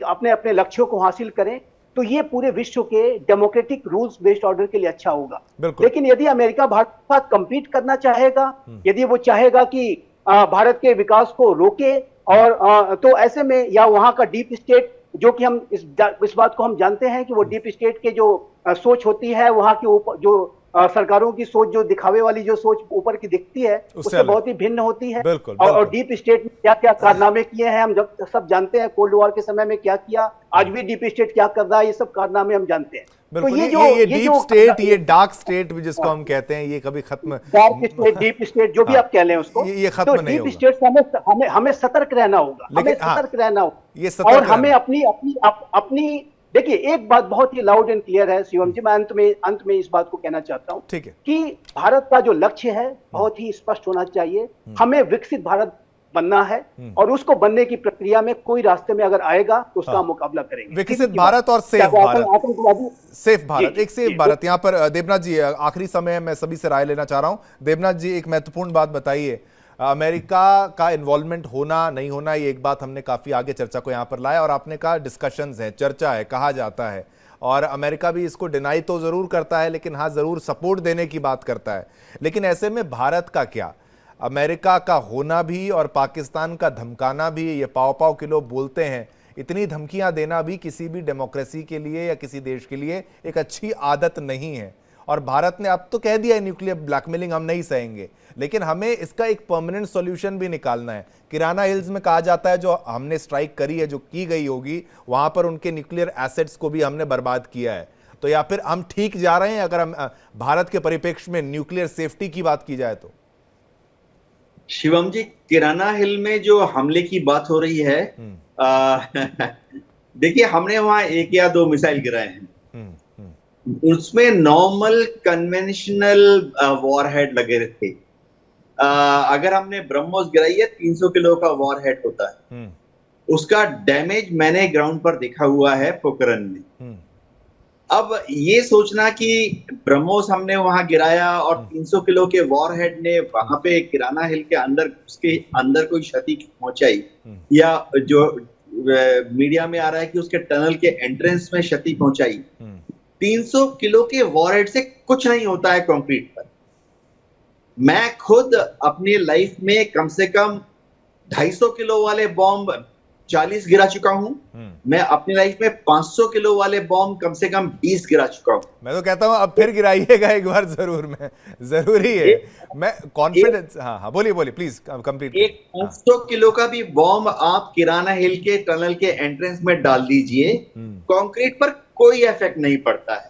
अपने लक्ष्यों को हासिल करें तो ये पूरे विश्व के डेमोक्रेटिक रूल्स बेस्ड ऑर्डर के लिए अच्छा होगा। लेकिन यदि अमेरिका भारत के साथ कंपीट करना चाहेगा, यदि वो चाहेगा कि भारत के विकास को रोके और तो ऐसे में या वहां का डीप स्टेट जो कि हम इस बात को हम जानते हैं कि वो डीप स्टेट के जो सोच होती है वहां के ऊपर जो सरकारों की सोच जो दिखावे वाली जो सोच ऊपर की दिखती है उससे बहुत ही भिन्न होती है। और डीप स्टेट में क्या क्या कारनामे किए हैं हम सब जानते हैं। कोल्ड वॉर के समय में क्या किया, आज भी डीप स्टेट क्या कर रहा है, ये सब कारनामे हम जानते हैं। तो ये डीप स्टेट, ये डार्क स्टेट जिसको हम कहते हैं, ये कभी खत्म, डार्क स्टेट, डीप स्टेट जो भी आप कह लें उसको, ये खत्म नहीं होगा। डीप स्टेट से हमें सतर्क रहना होगा, हमें सतर्क रहना होगा और हमें अपनी देखिए एक बात बहुत ही लाउड एंड क्लियर है शिवम जी, मैं अंत में इस बात को कहना चाहता हूं कि भारत का जो लक्ष्य है बहुत ही स्पष्ट होना चाहिए। हमें विकसित भारत बनना है और उसको बनने की प्रक्रिया में कोई रास्ते में अगर आएगा तो उसका मुकाबला करेंगे। विकसित भारत और सेफ भारत, सेफ भारत, एक सेफ भारत। यहाँ पर देवनाथ जी आखिरी समय है, मैं सभी से राय लेना चाह रहा हूँ। देवनाथ जी एक महत्वपूर्ण बात बताइए, अमेरिका का इन्वॉल्वमेंट होना नहीं होना, ये एक बात हमने काफी आगे चर्चा को यहाँ पर लाया और आपने कहा डिस्कशंस है, चर्चा है, कहा जाता है और अमेरिका भी इसको डिनाई तो जरूर करता है लेकिन हाँ जरूर सपोर्ट देने की बात करता है। लेकिन ऐसे में भारत का क्या, अमेरिका का होना भी और पाकिस्तान का धमकाना भी, ये पाव पाव किलो बोलते हैं, इतनी धमकियां देना भी किसी भी डेमोक्रेसी के लिए या किसी देश के लिए एक अच्छी आदत नहीं है। और भारत ने अब तो कह दिया है न्यूक्लियर ब्लैकमेलिंग हम नहीं सहेंगे, लेकिन हमें इसका एक परमानेंट सॉल्यूशन भी निकालना है। किराना हिल्स में कहा जाता है जो हमने स्ट्राइक करी है, जो की गई होगी, वहां पर उनके न्यूक्लियर एसेट्स को भी हमने बर्बाद किया है। तो या फिर हम ठीक जा रहे हैं अगर हम भारत के परिप्रेक्ष्य में न्यूक्लियर सेफ्टी की बात की जाए तो? शिवम जी, किराना हिल में जो हमले की बात हो रही है, देखिए हमने वहां 1 या 2 मिसाइल गिराए हैं, उसमें नॉर्मल कन्वेंशनल वॉरहेड लगे थे। अगर हमने ब्रह्मोस गिराई है 300 किलो का वॉरहेड होता है, उसका डैमेज मैंने ग्राउंड पर देखा हुआ है पोखरण में। अब ये सोचना कि ब्रह्मोस हमने वहां गिराया और 300 किलो के वॉरहेड ने वहां पे किराना हिल के अंदर, उसके अंदर कोई क्षति पहुंचाई, या जो मीडिया में आ रहा है कि उसके टनल के एंट्रेंस में क्षति पहुंचाई, 300 किलो के वॉरहेड से कुछ नहीं होता है कंक्रीट पर। मैं खुद अपनी लाइफ में कम से कम 250 किलो वाले बॉम्ब 40 गिरा चुका हूं। मैं अपनी लाइफ में 500 किलो वाले बॉम्ब कम से कम 20 गिरा चुका हूं। मैं तो कहता हूं अब फिर गिराइएगा एक बार जरूर, में जरूरी है। मैं कॉन्फिडेंस, हाँ बोलिए प्लीज कंप्लीट। एक 500 किलो का भी बॉम्ब आप किराना हिल के टनल के एंट्रेंस में डाल दीजिए, कंक्रीट पर कोई इफेक्ट नहीं पड़ता है।